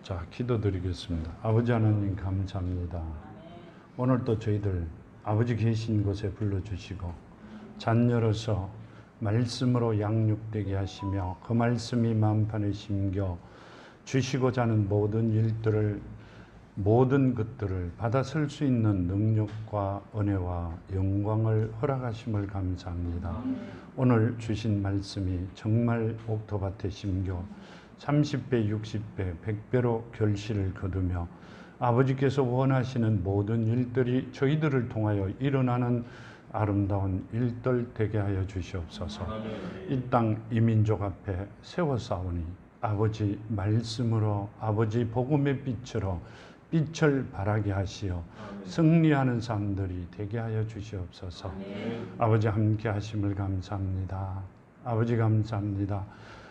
자, 기도드리겠습니다. 아버지 하나님 감사합니다. 오늘 또 저희들 아버지 계신 곳에 불러주시고 자녀로서 말씀으로 양육되게 하시며 그 말씀이 마음판에 심겨 주시고자 하는 모든 것들을 받아 쓸 수 있는 능력과 은혜와 영광을 허락하심을 감사합니다. 오늘 주신 말씀이 정말 옥토밭에 심겨 30배, 60배, 100배로 결실을 거두며 아버지께서 원하시는 모든 일들이 저희들을 통하여 일어나는 아름다운 일들 되게 하여 주시옵소서. 이 땅 이민족 앞에 세워 싸우니 아버지 말씀으로 아버지 복음의 빛으로 빛을 발하게 하시어 승리하는 사람들이 되게 하여 주시옵소서. 아버지 함께 하심을 감사합니다. 아버지 감사합니다.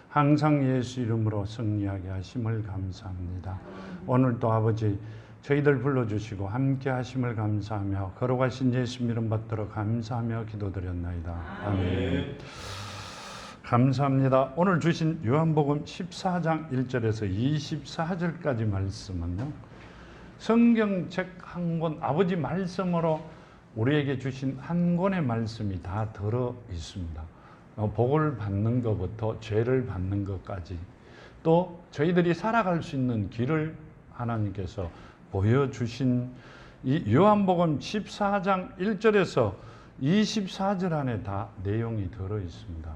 항상 예수 이름으로 승리하게 하심을 감사합니다. 오늘도 아버지 저희들 불러주시고 함께 하심을 감사하며 걸어가신 예수 이름 받들어 감사하며 기도드렸나이다. 아멘. 감사합니다. 오늘 주신 요한복음 14장 1절에서 24절까지 말씀은요, 성경책 한 권, 아버지 말씀으로 우리에게 주신 한 권의 말씀이 다 들어 있습니다. 복을 받는 것부터 죄를 받는 것까지, 또 저희들이 살아갈 수 있는 길을 하나님께서 보여주신 이 요한복음 14장 1절에서 24절 안에 다 내용이 들어 있습니다.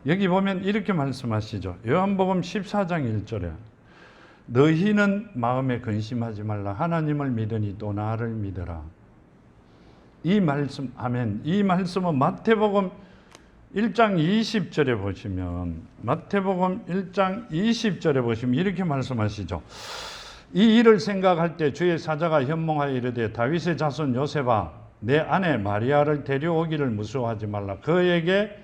여기 보면 이렇게 말씀하시죠. 요한복음 14장 1절에 너희는 마음에 근심하지 말라. 하나님을 믿으니 또 나를 믿으라. 이 말씀, 아멘. 이 말씀은 마태복음 1장 20절에 보시면, 마태복음 1장 20절에 보시면 이렇게 말씀하시죠. 이 일을 생각할 때 주의 사자가 현몽하여 이르되 다윗의 자손 요셉아 내 아내 마리아를 데려오기를 무서워하지 말라. 그에게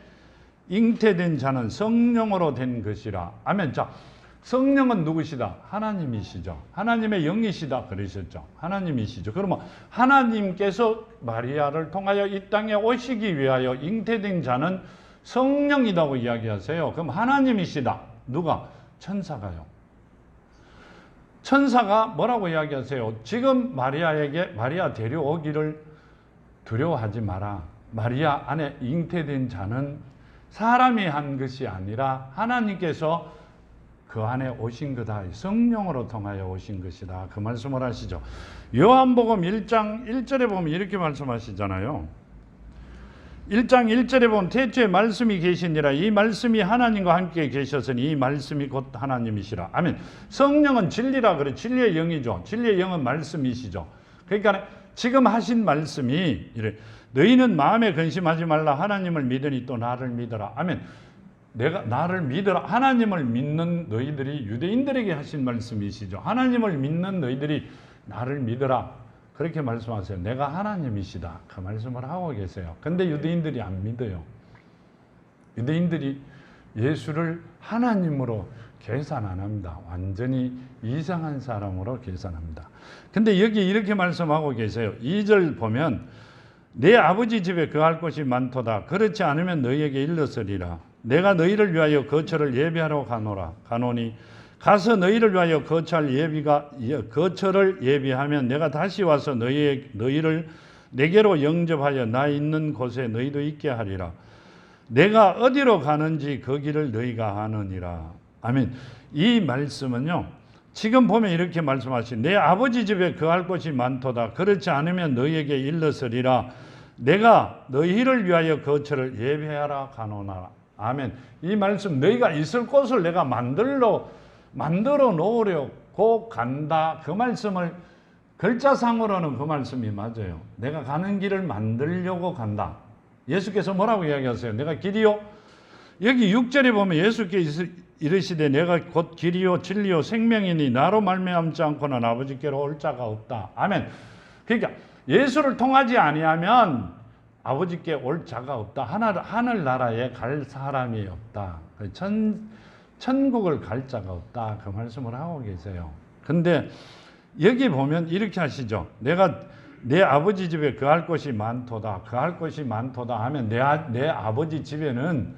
잉태된 자는 성령으로 된 것이라. 아멘. 자, 성령은 누구시다? 하나님이시죠. 하나님의 영이시다 그러셨죠. 하나님이시죠. 그러면 하나님께서 마리아를 통하여 이 땅에 오시기 위하여 잉태된 자는 성령이라고 이야기하세요. 그럼 하나님이시다. 누가? 천사가요. 천사가 뭐라고 이야기하세요? 지금 마리아에게 마리아 데려오기를 두려워하지 마라. 마리아 안에 잉태된 자는 사람이 한 것이 아니라 하나님께서 그 안에 오신 거다. 성령으로 통하여 오신 것이다. 그 말씀을 하시죠. 요한복음 1장 1절에 보면 이렇게 말씀하시잖아요. 1장 1절에 보면 태초에 말씀이 계시니라. 이 말씀이 하나님과 함께 계셨으니 이 말씀이 곧 하나님이시라. 아멘. 성령은 진리라 그래. 진리의 영이죠. 진리의 영은 말씀이시죠. 그러니까 지금 하신 말씀이 이래. 너희는 마음에 근심하지 말라. 하나님을 믿으니 또 나를 믿어라. 아멘. 내가 나를 믿어라. 하나님을 믿는 너희들이 유대인들에게 하신 말씀이시죠. 하나님을 믿는 너희들이 나를 믿어라. 그렇게 말씀하세요. 내가 하나님이시다. 그 말씀을 하고 계세요. 근데 유대인들이 안 믿어요. 유대인들이 예수를 하나님으로 계산 안 합니다. 완전히 이상한 사람으로 계산합니다. 근데 여기 이렇게 말씀하고 계세요. 2절 보면 내 아버지 집에 거할 곳이 많도다. 그렇지 않으면 너희에게 일렀으리라. 내가 너희를 위하여 거처를 예비하러 가노니 가서 너희를 위하여 거처를 예비하면 내가 다시 와서 너희를 내게로 영접하여 나 있는 곳에 너희도 있게 하리라. 내가 어디로 가는지 그 길을 너희가 아느니라. 아멘. 이 말씀은요, 지금 보면 이렇게 말씀하신 내 아버지 집에 거할 곳이 많도다. 그렇지 않으면 너희에게 일렀으리라. 내가 너희를 위하여 거처를 예비하러 가노나. 아멘. 이 말씀, 너희가 있을 곳을 내가 만들어 놓으려고 간다. 그 말씀을 글자상으로는 그 말씀이 맞아요. 내가 가는 길을 만들려고 간다. 예수께서 뭐라고 이야기하세요? 내가 길이요? 여기 6절에 보면 예수께서 이르시되 내가 곧 길이요 진리요 생명이니 나로 말미암지 않고는 아버지께로 올 자가 없다. 아멘. 그러니까 예수를 통하지 아니하면 아버지께 올 자가 없다. 하늘나라에 갈 사람이 없다. 천국을 갈 자가 없다. 그 말씀을 하고 계세요. 근데 여기 보면 이렇게 하시죠. 내가 내 아버지 집에 거할 곳이 많도다. 거할 곳이 많도다 하면 내 아버지 집에는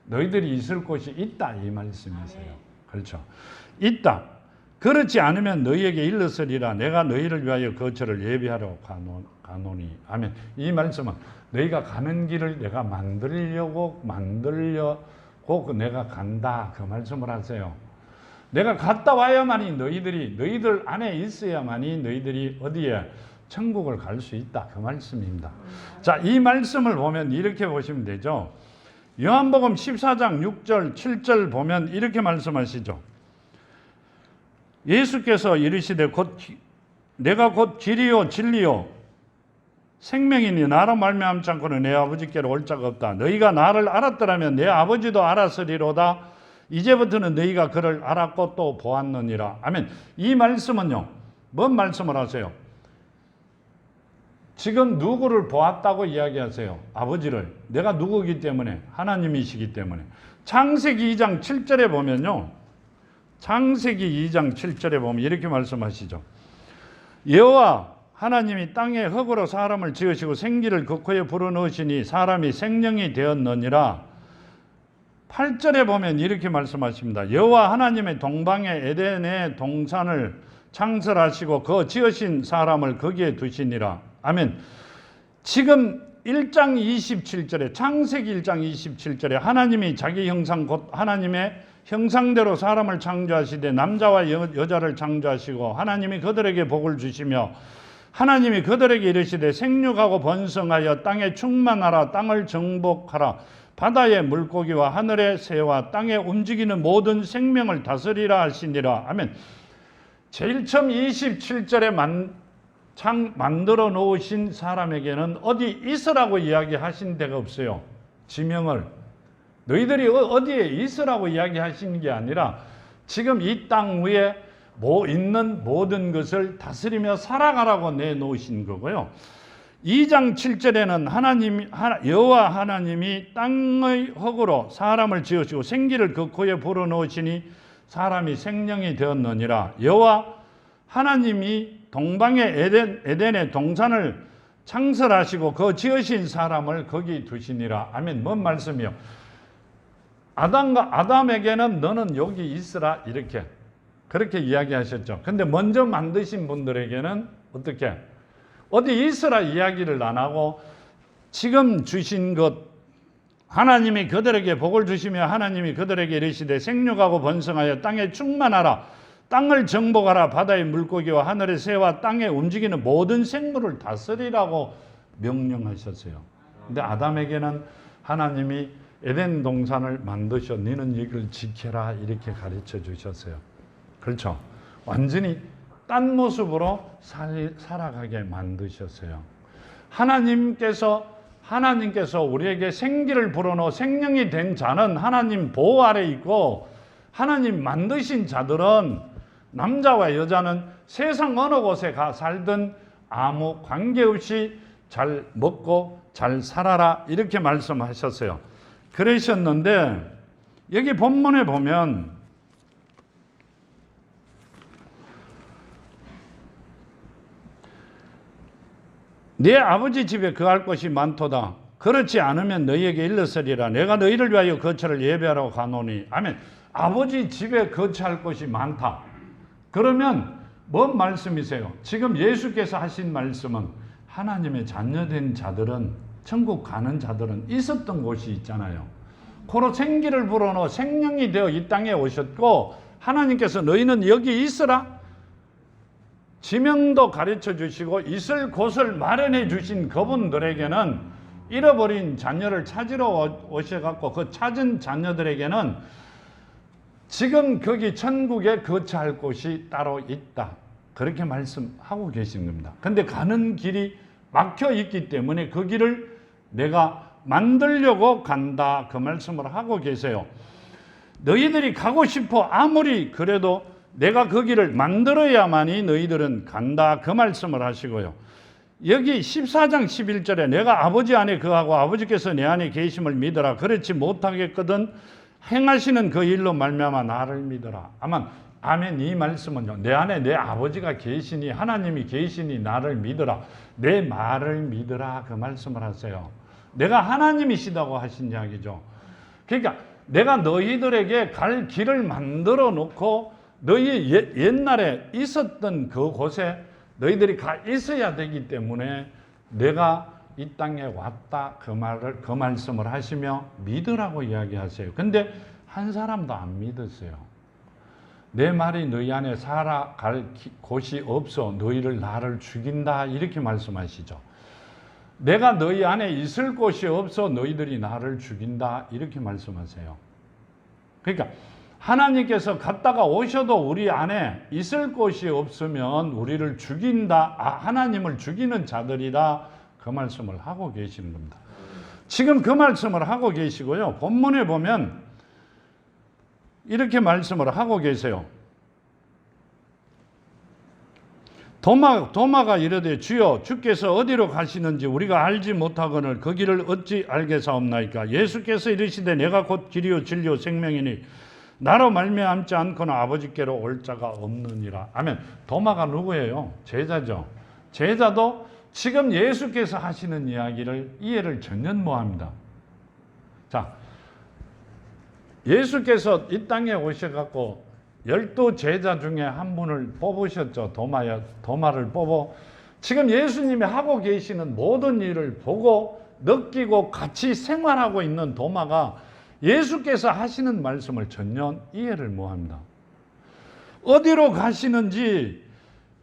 너희들이 있을 곳이 있다. 이 말씀이세요. 그렇죠. 있다. 그렇지 않으면 너희에게 일렀으리라. 내가 너희를 위하여 거처를 예비하러 가노니. 아멘. 이 말씀은 너희가 가는 길을 내가 만들려고 내가 간다. 그 말씀을 하세요. 내가 갔다 와야만이 너희들 안에 있어야만이 너희들이 어디에 천국을 갈 수 있다. 그 말씀입니다. 자, 이 말씀을 보면 이렇게 보시면 되죠. 요한복음 14장 6절 7절 보면 이렇게 말씀하시죠. 예수께서 이르시되 내가 곧 길이요 진리요 생명이니 나로 말미암지 않고는 내 아버지께로 올 자가 없다. 너희가 나를 알았더라면 내 아버지도 알았으리로다. 이제부터는 너희가 그를 알았고 또 보았느니라. 아멘. 이 말씀은요, 뭔 말씀을 하세요? 지금 누구를 보았다고 이야기하세요? 아버지를. 내가 누구이기 때문에? 하나님이시기 때문에. 창세기 2장 7절에 보면요, 창세기 2장 7절에 보면 이렇게 말씀하시죠. 여호와 하나님이 땅에 흙으로 사람을 지으시고 생기를 그 코에 불어넣으시니 사람이 생명이 되었느니라. 8절에 보면 이렇게 말씀하십니다. 여호와 하나님의 동방에 에덴의 동산을 창설하시고 그 지으신 사람을 거기에 두시니라. 아멘. 지금 1장 27절에 창세기 1장 27절에 하나님이 자기 형상 곧 하나님의 형상대로 사람을 창조하시되 남자와 여자를 창조하시고 하나님이 그들에게 복을 주시며 하나님이 그들에게 이르시되 생육하고 번성하여 땅에 충만하라. 땅을 정복하라. 바다의 물고기와 하늘의 새와 땅에 움직이는 모든 생명을 다스리라 하시니라. 아멘. 제일 처음 27절에 만들어 놓으신 사람에게는 어디 있으라고 이야기하신 데가 없어요. 지명을. 너희들이 어디에 있으라고 이야기하시는 게 아니라 지금 이 땅 위에 있는 모든 것을 다스리며 살아가라고 내놓으신 거고요. 2장 7절에는 여호와 하나님이 땅의 흙으로 사람을 지으시고 생기를 그 코에 불어넣으시니 사람이 생명이 되었느니라. 여호와 하나님이 동방의 에덴의 동산을 창설하시고 그 지으신 사람을 거기 두시니라. 아멘. 뭔 말씀이요? 아담에게는 너는 여기 있으라 이렇게 그렇게 이야기하셨죠. 근데 먼저 만드신 분들에게는 어떻게? 어디 있으라 이야기를 안 하고 지금 주신 것 하나님이 그들에게 복을 주시며 하나님이 그들에게 이르시되 생육하고 번성하여 땅에 충만하라. 땅을 정복하라. 바다의 물고기와 하늘의 새와 땅에 움직이는 모든 생물을 다스리라고 명령하셨어요. 근데 아담에게는 하나님이 에덴 동산을 만드셔 너는 여기를 지켜라 이렇게 가르쳐 주셨어요. 그렇죠? 완전히 딴 모습으로 살아가게 만드셨어요. 하나님께서 우리에게 생기를 불어넣어 생명이 된 자는 하나님 보호 아래 있고 하나님 만드신 자들은 남자와 여자는 세상 어느 곳에 가 살든 아무 관계없이 잘 먹고 잘 살아라 이렇게 말씀하셨어요. 그러셨는데 여기 본문에 보면 네 아버지 집에 거할 것이 많도다. 그렇지 않으면 너희에게 일렀으리라. 내가 너희를 위하여 거처를 예배하러 가노니. 아멘. 아버지 집에 거처할 것이 많다. 그러면 뭔 말씀이세요? 지금 예수께서 하신 말씀은 하나님의 자녀된 자들은 천국 가는 자들은 있었던 곳이 있잖아요. 고로 생기를 불어넣어 생명이 되어 이 땅에 오셨고 하나님께서 너희는 여기 있으라. 지명도 가르쳐 주시고 있을 곳을 마련해 주신 그분들에게는 잃어버린 자녀를 찾으러 오셔갖고 그 찾은 자녀들에게는 지금 거기 천국에 거처할 곳이 따로 있다. 그렇게 말씀하고 계신 겁니다. 근데 가는 길이 막혀 있기 때문에 그 길을 내가 만들려고 간다. 그 말씀을 하고 계세요. 너희들이 가고 싶어 아무리 그래도 내가 그 길을 만들어야만이 너희들은 간다. 그 말씀을 하시고요. 여기 14장 11절에 내가 아버지 안에 거하고 아버지께서 내 안에 계심을 믿어라. 그렇지 못하겠거든 행하시는 그 일로 말미암아 나를 믿어라. 아멘. 이 말씀은요. 내 안에 내 아버지가 계시니 하나님이 계시니 나를 믿어라. 내 말을 믿어라. 그 말씀을 하세요. 내가 하나님이시다고 하신 이야기죠. 그러니까 내가 너희들에게 갈 길을 만들어 놓고 너희 옛날에 있었던 그곳에 너희들이 가 있어야 되기 때문에 내가 이 땅에 왔다, 그 말씀을 하시며 믿으라고 이야기하세요. 근데 한 사람도 안 믿었어요. 내 말이 너희 안에 살아갈 곳이 없어 너희를 나를 죽인다, 이렇게 말씀하시죠. 내가 너희 안에 있을 곳이 없어 너희들이 나를 죽인다, 이렇게 말씀하세요. 그러니까 하나님께서 갔다가 오셔도 우리 안에 있을 곳이 없으면 우리를 죽인다, 하나님을 죽이는 자들이다, 그 말씀을 하고 계시는 겁니다. 지금 그 말씀을 하고 계시고요. 본문에 보면 이렇게 말씀을 하고 계세요. 도마가 이르되 주여 주께서 어디로 가시는지 우리가 알지 못하거늘 그 길을 어찌 알겠사옵나이까. 예수께서 이르시되 내가 곧 길이요 진리요 생명이니 나로 말미암지 않고는 아버지께로 올 자가 없느니라. 아멘. 도마가 누구예요? 제자죠. 제자도 지금 예수께서 하시는 이야기를 이해를 전혀 못합니다. 자, 예수께서 이 땅에 오셔갖고 12 제자 중에 한 분을 뽑으셨죠. 도마를 뽑아 지금 예수님이 하고 계시는 모든 일을 보고 느끼고 같이 생활하고 있는 도마가 예수께서 하시는 말씀을 전혀 이해를 못합니다. 어디로 가시는지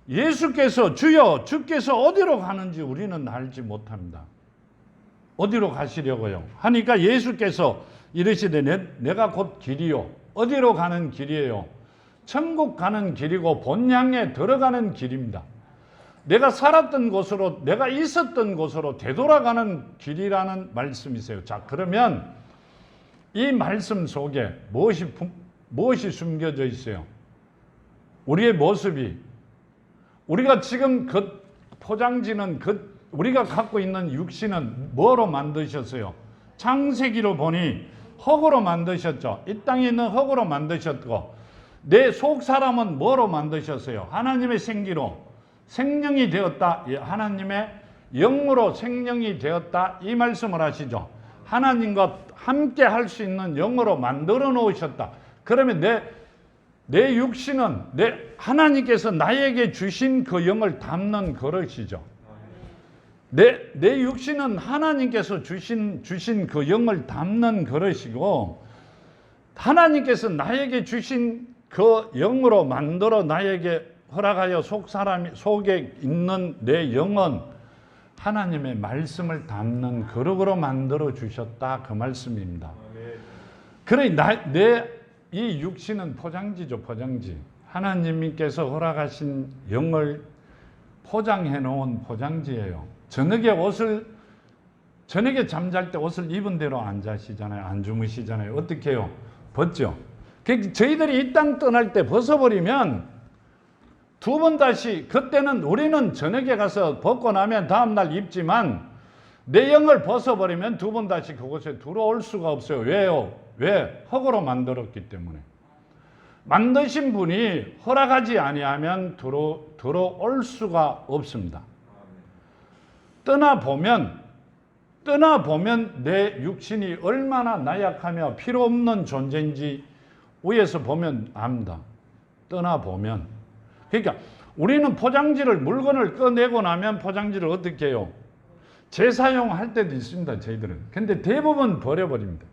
예수께서 주여 주께서 어디로 가는지 우리는 알지 못합니다. 어디로 가시려고요? 하니까 예수께서 이르시되 내가 곧 길이요. 어디로 가는 길이에요? 천국 가는 길이고 본향에 들어가는 길입니다. 내가 살았던 곳으로, 내가 있었던 곳으로 되돌아가는 길이라는 말씀이세요. 자, 그러면 이 말씀 속에 무엇이 숨겨져 있어요? 우리의 모습이, 우리가 지금 그 포장지는 우리가 갖고 있는 육신은 뭐로 만드셨어요? 창세기로 보니 흙으로 만드셨죠. 이 땅에 있는 흙으로 만드셨고, 내 속 사람은 뭐로 만드셨어요? 하나님의 생기로 생명이 되었다. 하나님의 영으로 생명이 되었다, 이 말씀을 하시죠. 하나님과 함께 할 수 있는 영으로 만들어 놓으셨다. 그러면 내 육신은 하나님께서 나에게 주신 그 영을 담는 그릇이죠. 내 육신은 하나님께서 주신 그 영을 담는 그릇이고, 하나님께서 나에게 주신 그 영으로 만들어 나에게 허락하여 속에 있는 내 영은 하나님의 말씀을 담는 그릇으로 만들어 주셨다, 그 말씀입니다. 그러니 이 육신은 포장지죠, 포장지. 하나님께서 허락하신 영을 포장해 놓은 포장지예요. 저녁에 잠잘 때 옷을 입은 대로 안 자시잖아요. 안 주무시잖아요. 어떻게 해요? 벗죠. 저희들이 이 땅 떠날 때 벗어버리면 두 번 다시, 그때는 우리는 저녁에 가서 벗고 나면 다음날 입지만 내 영을 벗어버리면 두 번 다시 그곳에 들어올 수가 없어요. 왜요? 왜? 흙으로 만들었기 때문에. 만드신 분이 허락하지 아니하면 들어올 수가 없습니다. 떠나보면 내 육신이 얼마나 나약하며 필요 없는 존재인지 위에서 보면 압니다. 떠나보면. 그러니까 우리는 물건을 꺼내고 나면 포장지를 어떻게 해요? 재사용할 때도 있습니다, 저희들은. 근데 대부분 버려버립니다.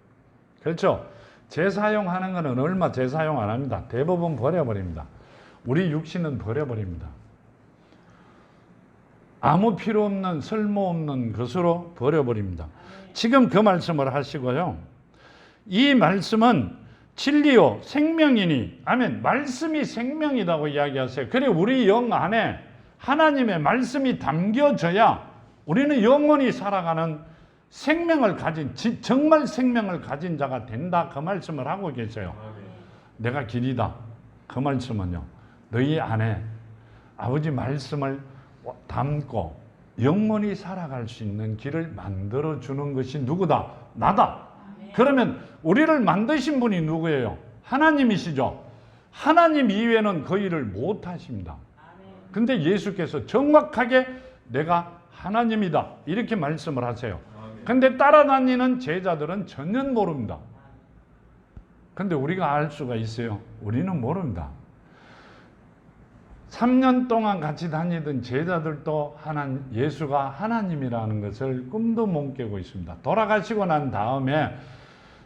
그렇죠? 재사용하는 것은 얼마 재사용 안 합니다. 대부분 버려버립니다. 우리 육신은 버려버립니다. 아무 필요 없는, 쓸모없는 것으로 버려버립니다. 지금 그 말씀을 하시고요. 이 말씀은 진리요 생명이니, 아멘. 말씀이 생명이라고 이야기하세요. 그래, 우리 영 안에 하나님의 말씀이 담겨져야 우리는 영원히 살아가는 생명을 가진, 정말 생명을 가진 자가 된다, 그 말씀을 하고 계세요. 내가 길이다. 그 말씀은요, 너희 안에 아버지 말씀을 담고 영원히 살아갈 수 있는 길을 만들어주는 것이 누구다? 나다. 그러면 우리를 만드신 분이 누구예요? 하나님이시죠. 하나님 이외에는 그 일을 못 하십니다. 근데 예수께서 정확하게 내가 하나님이다, 이렇게 말씀을 하세요. 근데 따라다니는 제자들은 전혀 모릅니다. 근데 우리가 알 수가 있어요. 우리는 모릅니다. 3년 동안 같이 다니던 제자들도 예수가 하나님이라는 것을 꿈도 못 깨고 있습니다. 돌아가시고 난 다음에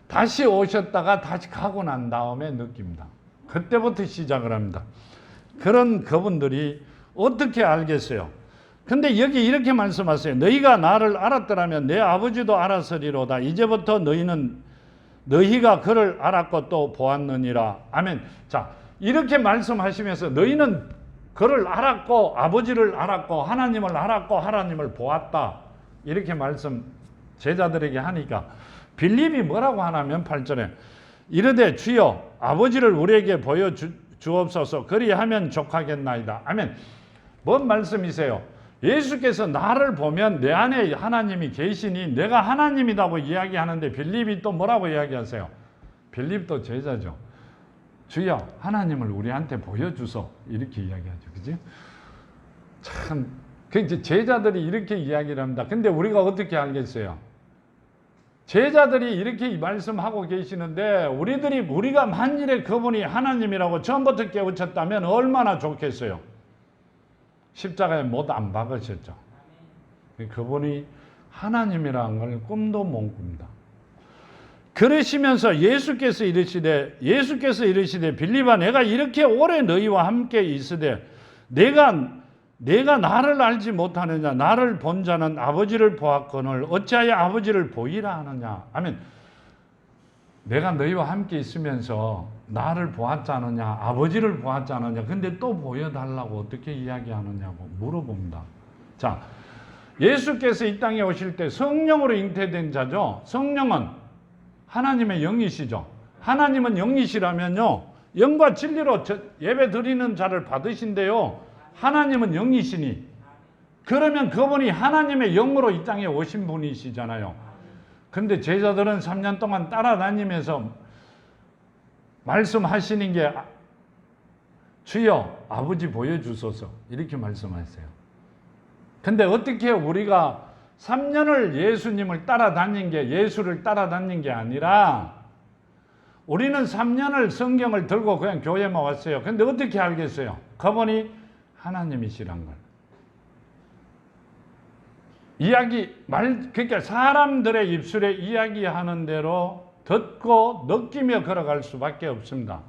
다시 오셨다가 다시 가고 난 다음에 느낍니다. 그때부터 시작을 합니다. 그런 그분들이 어떻게 알겠어요? 근데 여기 이렇게 말씀하세요. 너희가 나를 알았더라면 내 아버지도 알았으리로다. 이제부터 너희가 그를 알았고 또 보았느니라. 아멘. 자, 이렇게 말씀하시면서 너희는 그를 알았고 아버지를 알았고 하나님을 알았고 하나님을 보았다. 이렇게 말씀 제자들에게 하니까 빌립이 뭐라고 하냐면 8절에 이르되 주여 아버지를 우리에게 보여주옵소서 그리하면 족하겠나이다. 아멘. 뭔 말씀이세요? 예수께서 나를 보면 내 안에 하나님이 계시니 내가 하나님이라고 이야기하는데 빌립이 또 뭐라고 이야기하세요? 빌립도 제자죠. 주여 하나님을 우리한테 보여주소 이렇게 이야기하죠. 그지? 참 이제 제자들이 이렇게 이야기를 합니다. 근데 우리가 어떻게 알겠어요? 제자들이 이렇게 말씀하고 계시는데 우리가 만일에 그분이 하나님이라고 처음부터 깨우쳤다면 얼마나 좋겠어요? 십자가에 못 안 박으셨죠. 그분이 하나님이라는 걸 꿈도 못 꿉니다. 그러시면서 예수께서 이르시되 빌립아 내가 이렇게 오래 너희와 함께 있으되 내가 나를 알지 못하느냐 나를 본 자는 아버지를 보았거늘 어찌하여 아버지를 보이라 하느냐. 아멘. 내가 너희와 함께 있으면서 나를 보았잖느냐 아버지를 보았잖느냐 근데 또 보여달라고 어떻게 이야기하느냐고 물어봅니다. 자, 예수께서 이 땅에 오실 때 성령으로 잉태된 자죠. 성령은 하나님의 영이시죠. 하나님은 영이시라면요 영과 진리로 예배 드리는 자를 받으신대요. 하나님은 영이시니 그러면 그분이 하나님의 영으로 이 땅에 오신 분이시잖아요. 근데 제자들은 3년 동안 따라다니면서 말씀하시는 게 주여 아버지 보여주소서 이렇게 말씀하세요. 근데 어떻게 우리가 3년을 예수님을 따라다닌 게 예수를 따라다닌 게 아니라 우리는 3년을 성경을 들고 그냥 교회만 왔어요. 근데 어떻게 알겠어요? 그분이 하나님이시란 걸. 그러니까 사람들의 입술에 이야기하는 대로 듣고 느끼며 걸어갈 수밖에 없습니다.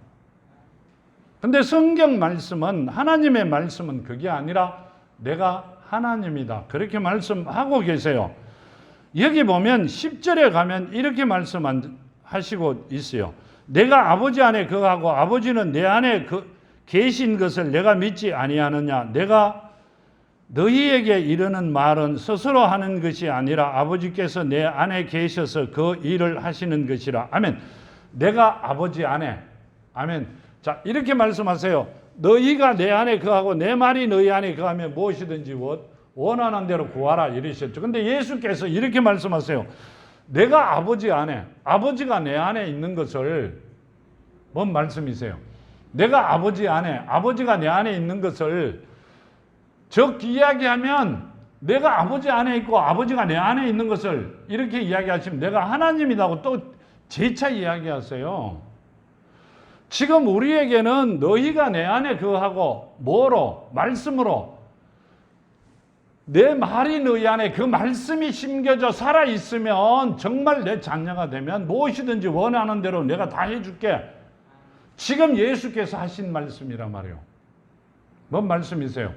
근데 성경 말씀은 하나님의 말씀은 그게 아니라 내가 하나님이다. 그렇게 말씀하고 계세요. 여기 보면 10절에 가면 이렇게 말씀하시고 있어요. 내가 아버지 안에 거하고 아버지는 내 안에 계신 것을 내가 믿지 아니하느냐. 내가 너희에게 이르는 말은 스스로 하는 것이 아니라 아버지께서 내 안에 계셔서 그 일을 하시는 것이라. 아멘. 내가 아버지 안에. 아멘. 자, 이렇게 말씀하세요. 너희가 내 안에 거하고 내 말이 너희 안에 거하면 무엇이든지 원하는 대로 구하라 이러셨죠. 근데 예수께서 이렇게 말씀하세요. 내가 아버지 안에, 아버지가 내 안에 있는 것을 뭔 말씀이세요? 내가 아버지 안에, 아버지가 내 안에 있는 것을 즉 이야기하면 내가 아버지 안에 있고 아버지가 내 안에 있는 것을 이렇게 이야기하시면 내가 하나님이라고 또 재차 이야기하세요. 지금 우리에게는 너희가 내 안에 거하고 뭐로? 말씀으로 내 말이 너희 안에 그 말씀이 심겨져 살아있으면 정말 내 자녀가 되면 무엇이든지 원하는 대로 내가 다 해줄게. 지금 예수께서 하신 말씀이란 말이에요. 뭔 말씀이세요?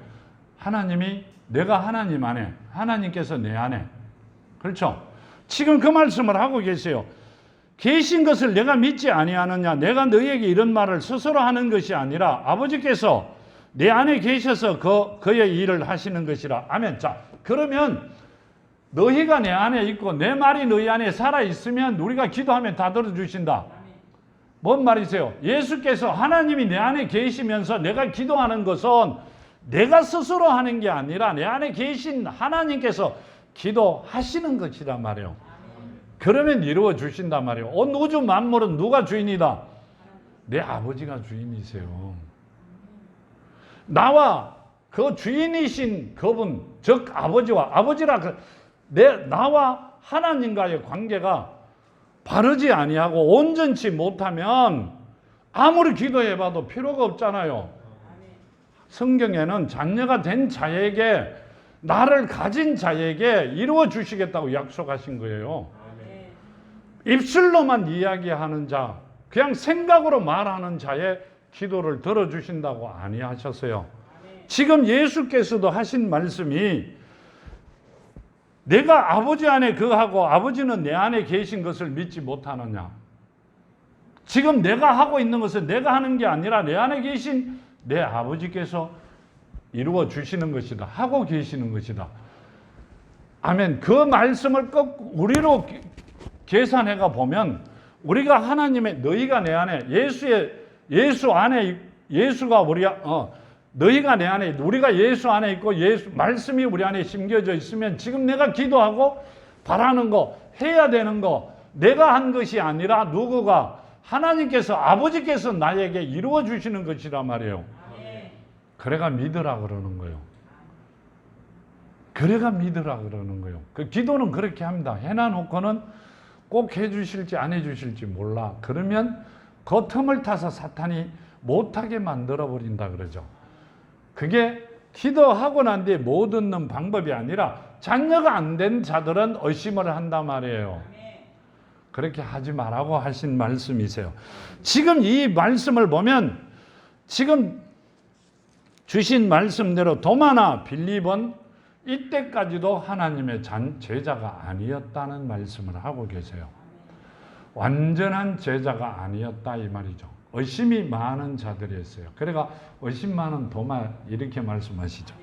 하나님이 내가 하나님 안에 하나님께서 내 안에 그렇죠? 지금 그 말씀을 하고 계세요. 계신 것을 내가 믿지 아니하느냐. 내가 너희에게 이런 말을 스스로 하는 것이 아니라 아버지께서 내 안에 계셔서 그의 일을 하시는 것이라. 아멘. 자, 그러면 너희가 내 안에 있고 내 말이 너희 안에 살아있으면 우리가 기도하면 다 들어주신다. 뭔 말이세요? 예수께서 하나님이 내 안에 계시면서 내가 기도하는 것은 내가 스스로 하는 게 아니라 내 안에 계신 하나님께서 기도하시는 것이란 말이에요. 그러면 이루어 주신단 말이에요. 온 우주 만물은 누가 주인이다? 내 아버지가 주인이세요. 나와 그 주인이신 그분, 즉 아버지라 나와 하나님과의 관계가 바르지 아니하고 온전치 못하면 아무리 기도해봐도 필요가 없잖아요. 성경에는 자녀가 된 자에게, 나를 가진 자에게 이루어 주시겠다고 약속하신 거예요. 입술로만 이야기하는 자, 그냥 생각으로 말하는 자의 기도를 들어주신다고 아니하셨어요. 지금 예수께서도 하신 말씀이, 내가 아버지 안에 거하고 아버지는 내 안에 계신 것을 믿지 못하느냐. 지금 내가 하고 있는 것은 내가 하는 게 아니라 내 안에 계신 내 아버지께서 이루어 주시는 것이다. 하고 계시는 것이다. 아멘. 그 말씀을 꼭 우리로 계산해가 보면, 우리가 하나님의, 너희가 내 안에, 예수 안에, 예수가 너희가 내 안에, 우리가 예수 안에 있고 말씀이 우리 안에 심겨져 있으면, 지금 내가 기도하고 바라는 거, 해야 되는 거, 내가 한 것이 아니라 누구가, 하나님께서, 아버지께서 나에게 이루어 주시는 것이란 말이에요. 그래가 믿으라 그러는 거예요. 그래가 믿으라 그러는 거예요. 그 기도는 그렇게 합니다. 해놔놓고는 꼭 해주실지 안 해주실지 몰라. 그러면 그 틈을 타서 사탄이 못하게 만들어버린다 그러죠. 그게 기도하고 난 뒤에 못 얻는 방법이 아니라, 자녀가 안 된 자들은 의심을 한단 말이에요. 그렇게 하지 말라고 하신 말씀이세요. 지금 이 말씀을 보면, 지금 주신 말씀대로 도마나 빌립은 이때까지도 하나님의 제자가 아니었다는 말씀을 하고 계세요. 완전한 제자가 아니었다 이 말이죠. 의심이 많은 자들이었어요. 그러니까 의심 많은 도마, 이렇게 말씀하시죠.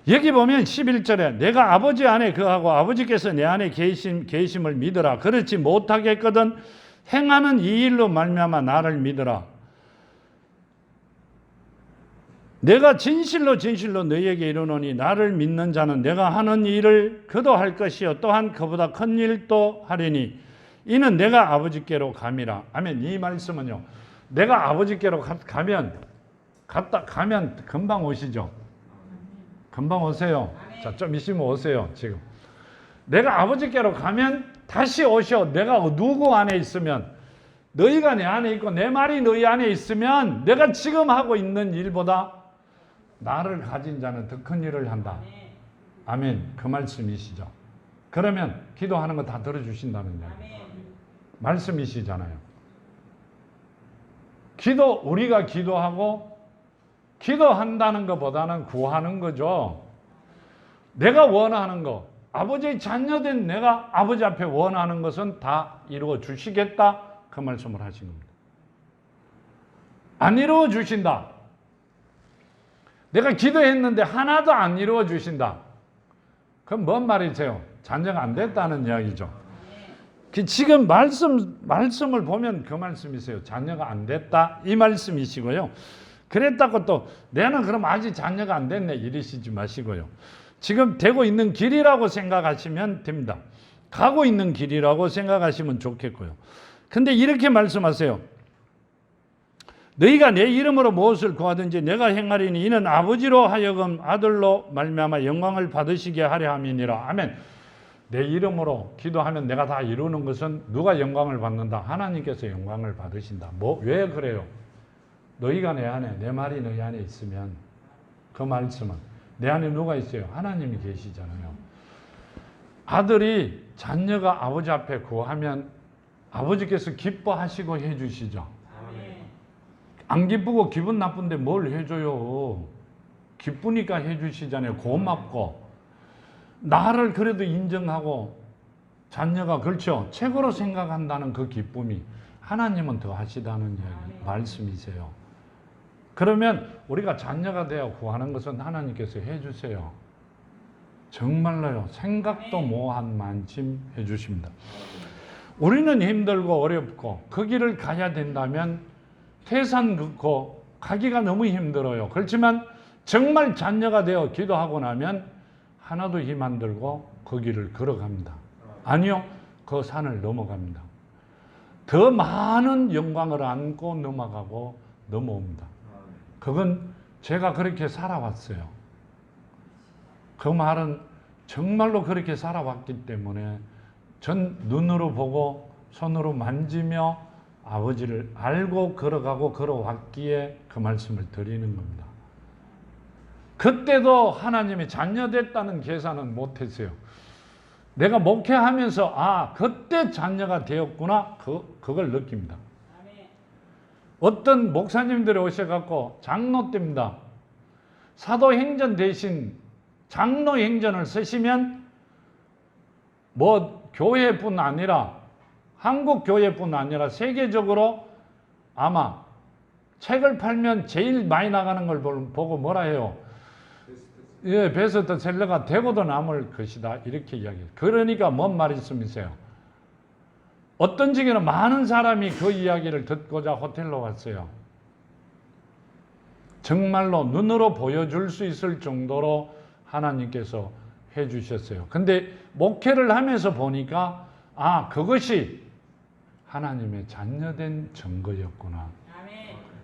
여기 보면 11절에 내가 아버지 안에 거하고 아버지께서 내 안에 계심을 믿으라. 그렇지 못하겠거든 행하는 이 일로 말미암아 나를 믿으라. 내가 진실로 너희에게 이르노니 나를 믿는 자는 내가 하는 일을 그도 할 것이요 또한 그보다 큰 일도 하리니 이는 내가 아버지께로 감이라. 아멘. 이 말씀은요, 내가 아버지께로 가면 금방 오시죠. 금방 오세요. 자, 좀 있으면 오세요. 지금 내가 아버지께로 가면 다시 오셔. 내가 누구 안에 있으면, 너희가 내 안에 있고 내 말이 너희 안에 있으면, 내가 지금 하고 있는 일보다 나를 가진 자는 더 큰 일을 한다. 아멘. 그 말씀이시죠. 그러면 기도하는 거 다 들어주신다는 이야기 말씀이시잖아요. 우리가 기도하고, 기도한다는 것보다는 구하는 거죠. 내가 원하는 거, 아버지의 자녀된 내가 아버지 앞에 원하는 것은 다 이루어 주시겠다. 그 말씀을 하신 겁니다. 안 이루어 주신다. 내가 기도했는데 하나도 안 이루어 주신다. 그럼 뭔 말이세요? 자녀가 안 됐다는 이야기죠. 지금 말씀을 보면 그 말씀이세요. 자녀가 안 됐다 이 말씀이시고요. 그랬다고 또 내는 그럼 아직 자녀가 안 됐네 이러시지 마시고요. 지금 되고 있는 길이라고 생각하시면 됩니다. 가고 있는 길이라고 생각하시면 좋겠고요. 근데 이렇게 말씀하세요. 너희가 내 이름으로 무엇을 구하든지 내가 행하리니 이는 아버지로 하여금 아들로 말미암아 영광을 받으시게 하려 함이니라. 아멘. 내 이름으로 기도하면 내가 다 이루는 것은 누가 영광을 받는다? 하나님께서 영광을 받으신다. 왜 그래요? 너희가 내 안에, 내 말이 너희 안에 있으면, 그 말씀은 내 안에 누가 있어요? 하나님이 계시잖아요. 아들이 자녀가 아버지 앞에 구하면 아버지께서 기뻐하시고 해주시죠. 안 기쁘고 기분 나쁜데 뭘 해줘요? 기쁘니까 해주시잖아요. 고맙고. 나를 그래도 인정하고 자녀가 그렇죠. 최고로 생각한다는 그 기쁨이 하나님은 더 하시다는 이야기, 말씀이세요. 그러면 우리가 자녀가 되어 구하는 것은 하나님께서 해주세요. 정말로요. 생각도 못한 만큼 해주십니다. 우리는 힘들고 어렵고 그 길을 가야 된다면 태산 긋고 가기가 너무 힘들어요. 그렇지만 정말 자녀가 되어 기도하고 나면 하나도 힘 안 들고 그 길을 걸어갑니다. 아니요, 그 산을 넘어갑니다. 더 많은 영광을 안고 넘어가고 넘어옵니다. 그건 제가 그렇게 살아왔어요. 그 말은 정말로 그렇게 살아왔기 때문에 전 눈으로 보고 손으로 만지며 아버지를 알고 걸어가고 걸어왔기에 그 말씀을 드리는 겁니다. 그때도 하나님이 자녀됐다는 계산은 못했어요. 내가 목회하면서 그때 자녀가 되었구나, 그걸 느낍니다. 어떤 목사님들이 오셔갖고 장로 때입니다. 사도행전 대신 장로행전을 쓰시면 뭐 교회뿐 아니라 한국 교회뿐 아니라 세계적으로 아마 책을 팔면 제일 많이 나가는 걸 보고 뭐라 해요? 예, 베스트셀러가 되고도 남을 것이다, 이렇게 이야기해요. 그러니까 뭔 말씀이세요? 어떤 적에는 많은 사람이 그 이야기를 듣고자 호텔로 왔어요. 정말로 눈으로 보여줄 수 있을 정도로 하나님께서 해주셨어요. 근데 목회를 하면서 보니까 그것이 하나님의 자녀된 증거였구나.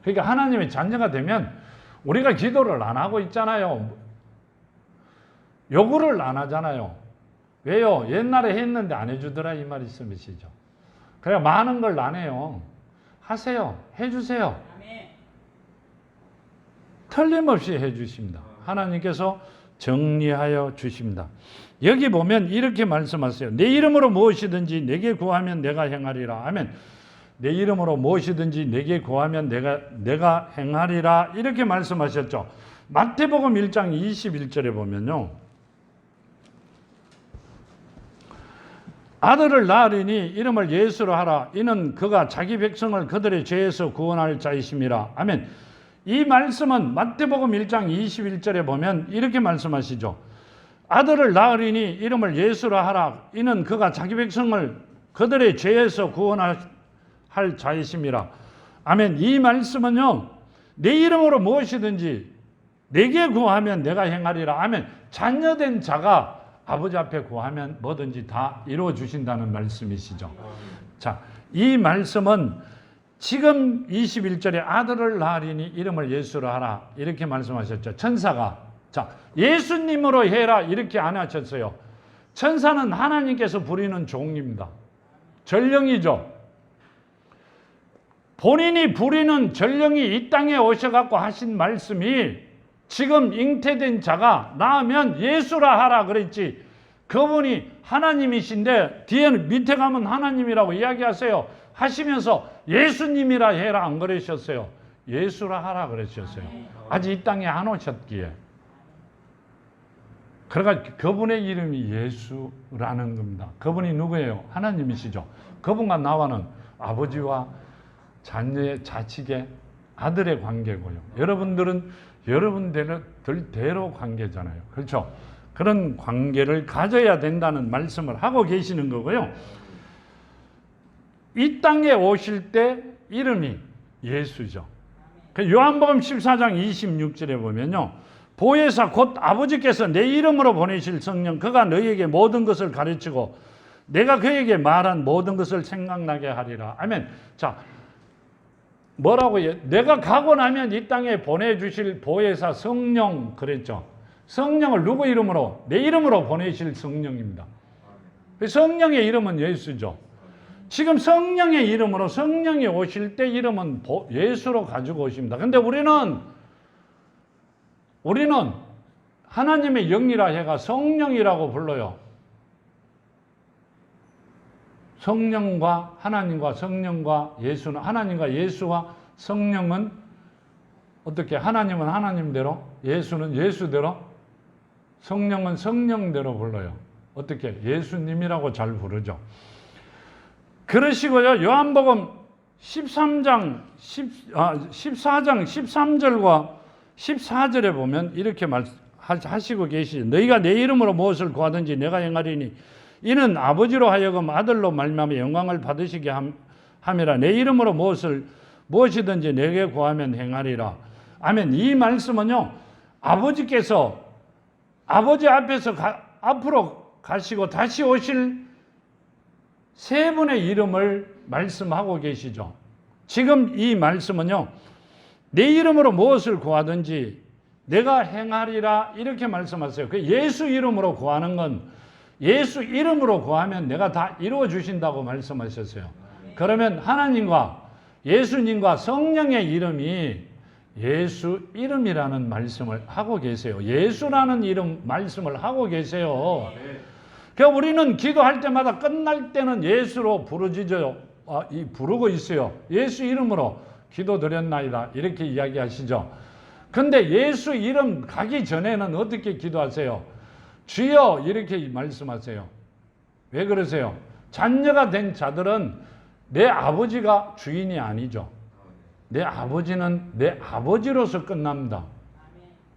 그러니까 하나님의 자녀가 되면 우리가 기도를 안 하고 있잖아요. 요구를 안 하잖아요. 왜요? 옛날에 했는데 안 해주더라, 이 말씀이시죠. 그래, 많은 걸 안 해요. 하세요. 해주세요. 틀림없이 해주십니다. 하나님께서 정리하여 주십니다. 여기 보면 이렇게 말씀하세요. 내 이름으로 무엇이든지 내게 구하면 내가 행하리라. 아멘. 내 이름으로 무엇이든지 내게 구하면 내가 행하리라. 이렇게 말씀하셨죠. 마태복음 1장 21절에 보면요. 아들을 낳으리니 이름을 예수로 하라. 이는 그가 자기 백성을 그들의 죄에서 구원할 자이심이라. 아멘. 이 말씀은 마태복음 1장 21절에 보면 이렇게 말씀하시죠. 아들을 낳으리니 이름을 예수로 하라. 이는 그가 자기 백성을 그들의 죄에서 구원할 자이심이라. 아멘. 이 말씀은요, 내 이름으로 무엇이든지 내게 구하면 내가 행하리라. 아멘. 자녀된 자가 아버지 앞에 구하면 뭐든지 다 이루어 주신다는 말씀이시죠. 자, 이 말씀은 지금 21절에 아들을 낳으리니 이름을 예수로 하라, 이렇게 말씀하셨죠. 천사가 예수님으로 해라, 이렇게 안 하셨어요. 천사는 하나님께서 부리는 종입니다. 전령이죠. 본인이 부리는 전령이 이 땅에 오셔갖고 하신 말씀이 지금 잉태된 자가 낳으면 예수라 하라 그랬지. 그분이 하나님이신데 뒤에는 밑에 가면 하나님이라고 이야기하세요. 하시면서 예수님이라 해라 안 그러셨어요. 예수라 하라 그러셨어요. 아직 이 땅에 안 오셨기에. 그러니까 그분의 이름이 예수라는 겁니다. 그분이 누구예요? 하나님이시죠. 그분과 나와는 아버지와 자녀의 자식의 아들의 관계고요. 여러분들은 여러분들대로 관계잖아요. 그렇죠? 그런 관계를 가져야 된다는 말씀을 하고 계시는 거고요. 이 땅에 오실 때 이름이 예수죠. 요한복음 14장 26절에 보면요. 보혜사 곧 아버지께서 내 이름으로 보내실 성령 그가 너희에게 모든 것을 가르치고 내가 그에게 말한 모든 것을 생각나게 하리라. 아멘. 자, 뭐라고요? 내가 가고 나면 이 땅에 보내주실 보혜사 성령 그랬죠. 성령을 누구 이름으로? 내 이름으로 보내실 성령입니다. 성령의 이름은 예수죠. 지금 성령의 이름으로 성령이 오실 때 이름은 예수로 가지고 오십니다. 근데 우리는 하나님의 영이라 해가 성령이라고 불러요. 성령과 하나님과 성령과 예수는 하나님과 예수와 성령은 어떻게? 하나님은 하나님대로, 예수는 예수대로, 성령은 성령대로 불러요. 어떻게? 예수님이라고 잘 부르죠. 그러시고요. 요한복음 14장 13절과 14절에 보면 이렇게 말하시고 계시죠. 너희가 내 이름으로 무엇을 구하든지 내가 행하리니 이는 아버지로 하여금 아들로 말미암아 영광을 받으시게 함이라. 내 이름으로 무엇이든지 내게 구하면 행하리라. 아멘. 이 말씀은요, 아버지께서 아버지 앞에서 앞으로 가시고 다시 오실 세 분의 이름을 말씀하고 계시죠. 지금 이 말씀은요, 내 이름으로 무엇을 구하든지 내가 행하리라 이렇게 말씀하세요. 그 예수 이름으로 구하는 건 예수 이름으로 구하면 내가 다 이루어 주신다고 말씀하셨어요. 그러면 하나님과 예수님과 성령의 이름이 예수 이름이라는 말씀을 하고 계세요. 예수라는 이름 말씀을 하고 계세요. 그러니까 우리는 기도할 때마다 끝날 때는 예수로 부르고 있어요. 예수 이름으로 기도드렸나이다 이렇게 이야기하시죠. 근데 예수 이름 가기 전에는 어떻게 기도하세요? 주여 이렇게 말씀하세요. 왜 그러세요? 자녀가 된 자들은 내 아버지가 주인이 아니죠. 내 아버지는 내 아버지로서 끝납니다.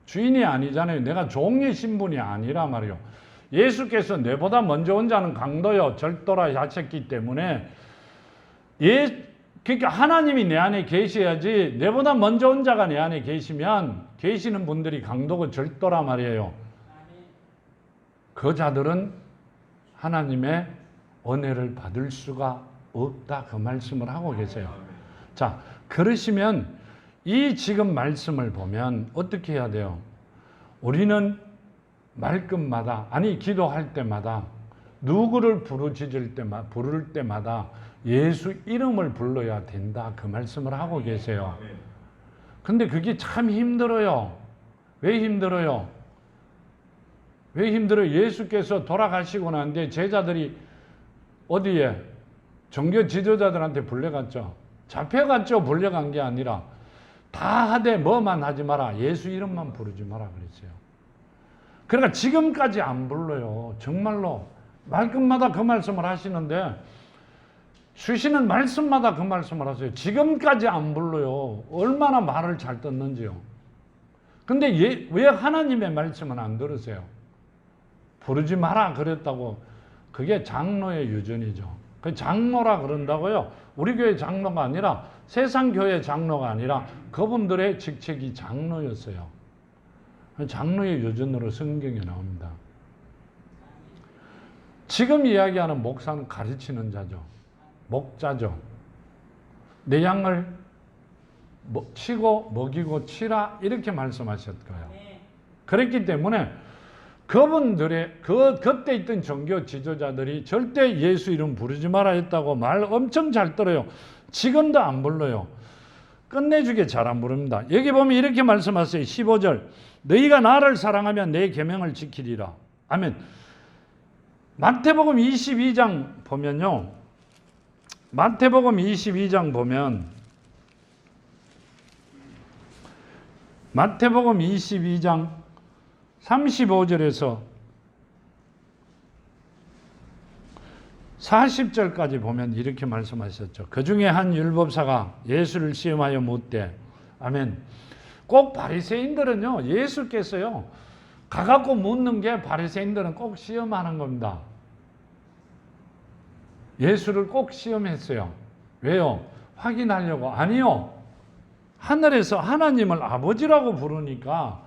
주인이 아니잖아요. 내가 종의 신분이 아니라 말이요. 예수께서 내보다 먼저 온 자는 강도요 절도라 하셨기 때문에 그러니까 하나님이 내 안에 계셔야지 내보다 먼저 온 자가 내 안에 계시는 분들이 강도고 절도라 말이에요. 그 자들은 하나님의 은혜를 받을 수가 없다 그 말씀을 하고 계세요. 자, 그러시면 이 지금 말씀을 보면 어떻게 해야 돼요? 우리는 말끝마다 기도할 때마다 누구를 부를 때마다 예수 이름을 불러야 된다 그 말씀을 하고 계세요. 근데 그게 참 힘들어요. 왜 힘들어요? 왜 힘들어요? 예수께서 돌아가시고 난 뒤에 제자들이 어디에? 종교 지도자들한테 불려갔죠. 잡혀갔죠. 불려간 게 아니라 다 하되 뭐만 하지 마라. 예수 이름만 부르지 마라 그랬어요. 그러니까 지금까지 안 불러요. 정말로 말끝마다 그 말씀을 하시는데 주시는 말씀마다 그 말씀을 하세요. 지금까지 안 불러요. 얼마나 말을 잘 듣는지요. 근데 왜 하나님의 말씀은 안 들으세요? 부르지 마라 그랬다고. 그게 장로의 유전이죠. 그 장로라 그런다고요. 우리 교회 장로가 아니라 세상 교회 장로가 아니라 그분들의 직책이 장로였어요. 장로의 유전으로 성경에 나옵니다. 지금 이야기하는 목사는 가르치는 자죠. 목자죠. 내 양을 치고 먹이고 치라 이렇게 말씀하셨고요. 그랬기 때문에 그분들의 그때 있던 종교 지도자들이 절대 예수 이름 부르지 마라 했다고 말 엄청 잘 들어요. 지금도 안 불러요. 끝내주게 잘 안 부릅니다. 여기 보면 이렇게 말씀하세요. 15절 너희가 나를 사랑하면 내 계명을 지키리라. 아멘. 마태복음 22장 보면요. 마태복음 22장 보면 마태복음 22장 35절에서 40절까지 보면 이렇게 말씀하셨죠. 그 중에 한 율법사가 예수를 시험하여 묻되 아멘. 꼭 바리새인들은요. 예수께서요. 가갖고 묻는 게 바리새인들은 꼭 시험하는 겁니다. 예수를 꼭 시험했어요. 왜요? 확인하려고. 아니요. 하늘에서 하나님을 아버지라고 부르니까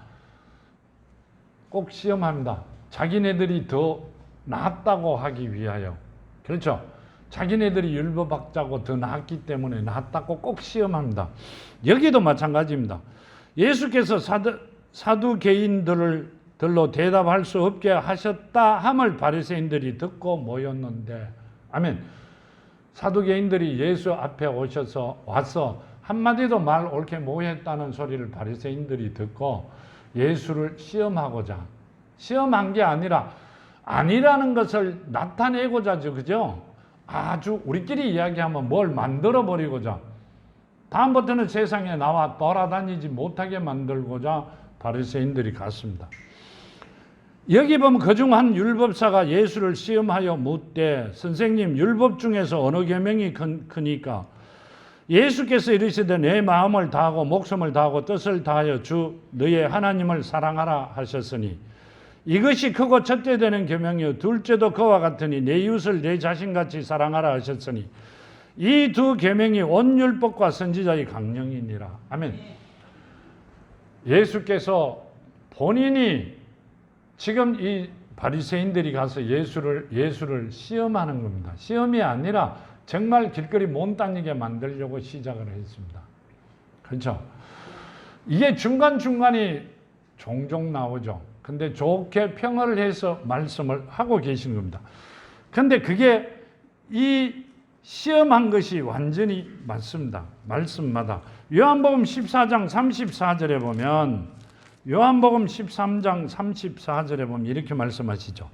꼭 시험합니다. 자기네들이 더 낫다고 하기 위하여. 그렇죠? 자기네들이 율법학자고 더 낫기 때문에 낫다고 꼭 시험합니다. 여기도 마찬가지입니다. 예수께서 사두개인들로 대답할 수 없게 하셨다 함을 바리새인들이 듣고 모였는데 아멘. 사두개인들이 예수 앞에 와서 한마디도 말 옳게 못했다는 소리를 바리새인들이 듣고 예수를 시험한 게 아니라 아니라는 것을 나타내고자죠. 그죠? 아주 우리끼리 이야기하면 뭘 만들어 버리고자 다음부터는 세상에 나와 돌아다니지 못하게 만들고자 바리새인들이 갔습니다. 여기 보면 그중 한 율법사가 예수를 시험하여 묻되 선생님 율법 중에서 어느 계명이 크니까 예수께서 이르시되 내 마음을 다하고 목숨을 다하고 뜻을 다하여 주 너의 하나님을 사랑하라 하셨으니 이것이 크고 첫째 되는 계명이요 둘째도 그와 같으니 내 이웃을 내 자신같이 사랑하라 하셨으니 이 두 계명이 온 율법과 선지자의 강령이니라. 아멘. 예수께서 본인이 지금 이 바리새인들이 가서 예수를 시험하는 겁니다. 시험이 아니라 정말 길거리 못 다니게 만들려고 시작을 했습니다. 그렇죠? 이게 중간중간이 종종 나오죠. 근데 좋게 평을 해서 말씀을 하고 계신 겁니다. 근데 그게 이 시험한 것이 완전히 맞습니다. 말씀마다. 요한복음 14장 34절에 보면 요한복음 13장 34절에 보면 이렇게 말씀하시죠.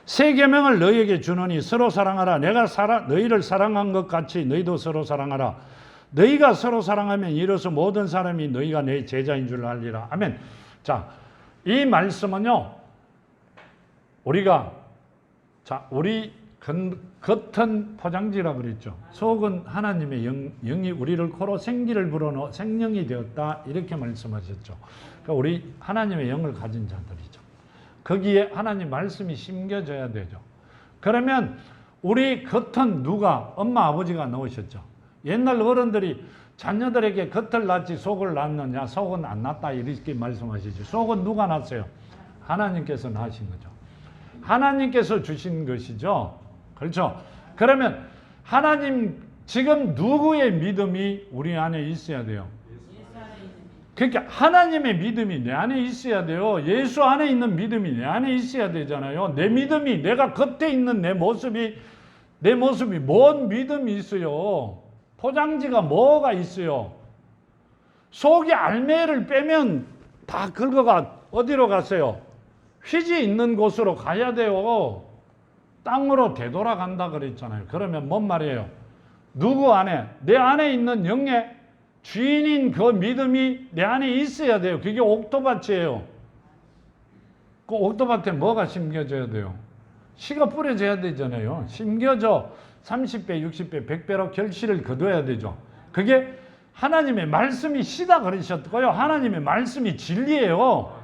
새 계명을 너희에게 주노니 서로 사랑하라. 내가 너희를 사랑한 것 같이 너희도 서로 사랑하라. 너희가 서로 사랑하면 이로써 모든 사람이 너희가 내 제자인 줄 알리라. 아멘. 자, 이 말씀은요. 우리 겉은 포장지라 그랬죠. 속은 하나님의 영이 우리를 코로 생기를 불어넣어 생명이 되었다. 이렇게 말씀하셨죠. 그러니까 우리 하나님의 영을 가진 자들이죠. 거기에 하나님 말씀이 심겨져야 되죠. 그러면 우리 겉은 누가? 엄마 아버지가 넣으셨죠. 옛날 어른들이 자녀들에게 겉을 낳지 속을 낳느냐? 속은 안 낳다 이렇게 말씀하시죠. 속은 누가 낳았어요? 하나님께서 낳으신 거죠. 하나님께서 주신 것이죠. 그렇죠? 그러면 하나님 지금 누구의 믿음이 우리 안에 있어야 돼요? 그러니까 하나님의 믿음이 내 안에 있어야 돼요. 예수 안에 있는 믿음이 내 안에 있어야 되잖아요. 내 믿음이 내가 겉에 있는 내 모습이 뭔 믿음이 있어요? 포장지가 뭐가 있어요? 속에 알매를 빼면 다 긁어가 어디로 갔어요? 휘지 있는 곳으로 가야 돼요. 땅으로 되돌아간다 그랬잖아요. 그러면 뭔 말이에요? 누구 안에? 내 안에 있는 영의 주인인 그 믿음이 내 안에 있어야 돼요. 그게 옥토밭이에요. 그 옥토밭에 뭐가 심겨져야 돼요? 씨가 뿌려져야 되잖아요. 심겨져 30배, 60배, 100배로 결실을 거둬야 되죠. 그게 하나님의 말씀이 씨다 그러셨고요. 하나님의 말씀이 진리예요.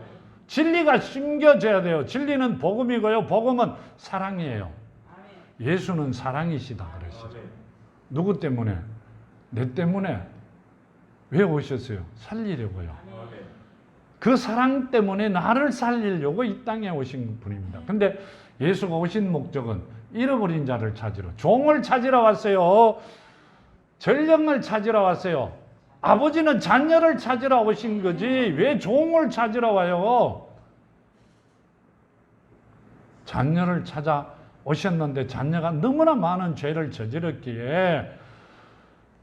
진리가 심겨져야 돼요. 진리는 복음이고요. 복음은 사랑이에요. 예수는 사랑이시다 그러시죠. 누구 때문에? 내 때문에. 왜 오셨어요? 살리려고요. 그 사랑 때문에 나를 살리려고 이 땅에 오신 분입니다. 근데 예수가 오신 목적은 잃어버린 자를 찾으러, 종을 찾으러 왔어요. 전령을 찾으러 왔어요. 아버지는 자녀를 찾으러 오신 거지 왜 종을 찾으러 와요? 자녀를 찾아 오셨는데 자녀가 너무나 많은 죄를 저질렀기에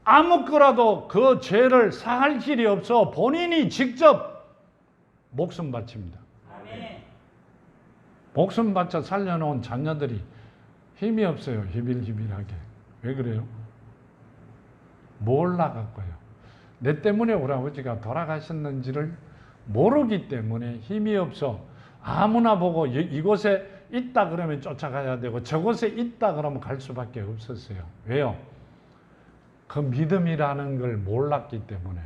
아무거라도 그 죄를 사할 길이 없어 본인이 직접 목숨 바칩니다. 목숨 바쳐 살려놓은 자녀들이 힘이 없어요. 히빌히빌하게. 왜 그래요? 몰라갖고요. 내 때문에 우리 아버지가 돌아가셨는지를 모르기 때문에 힘이 없어. 아무나 보고 이곳에 있다 그러면 쫓아가야 되고 저곳에 있다 그러면 갈 수밖에 없었어요. 왜요? 그 믿음이라는 걸 몰랐기 때문에.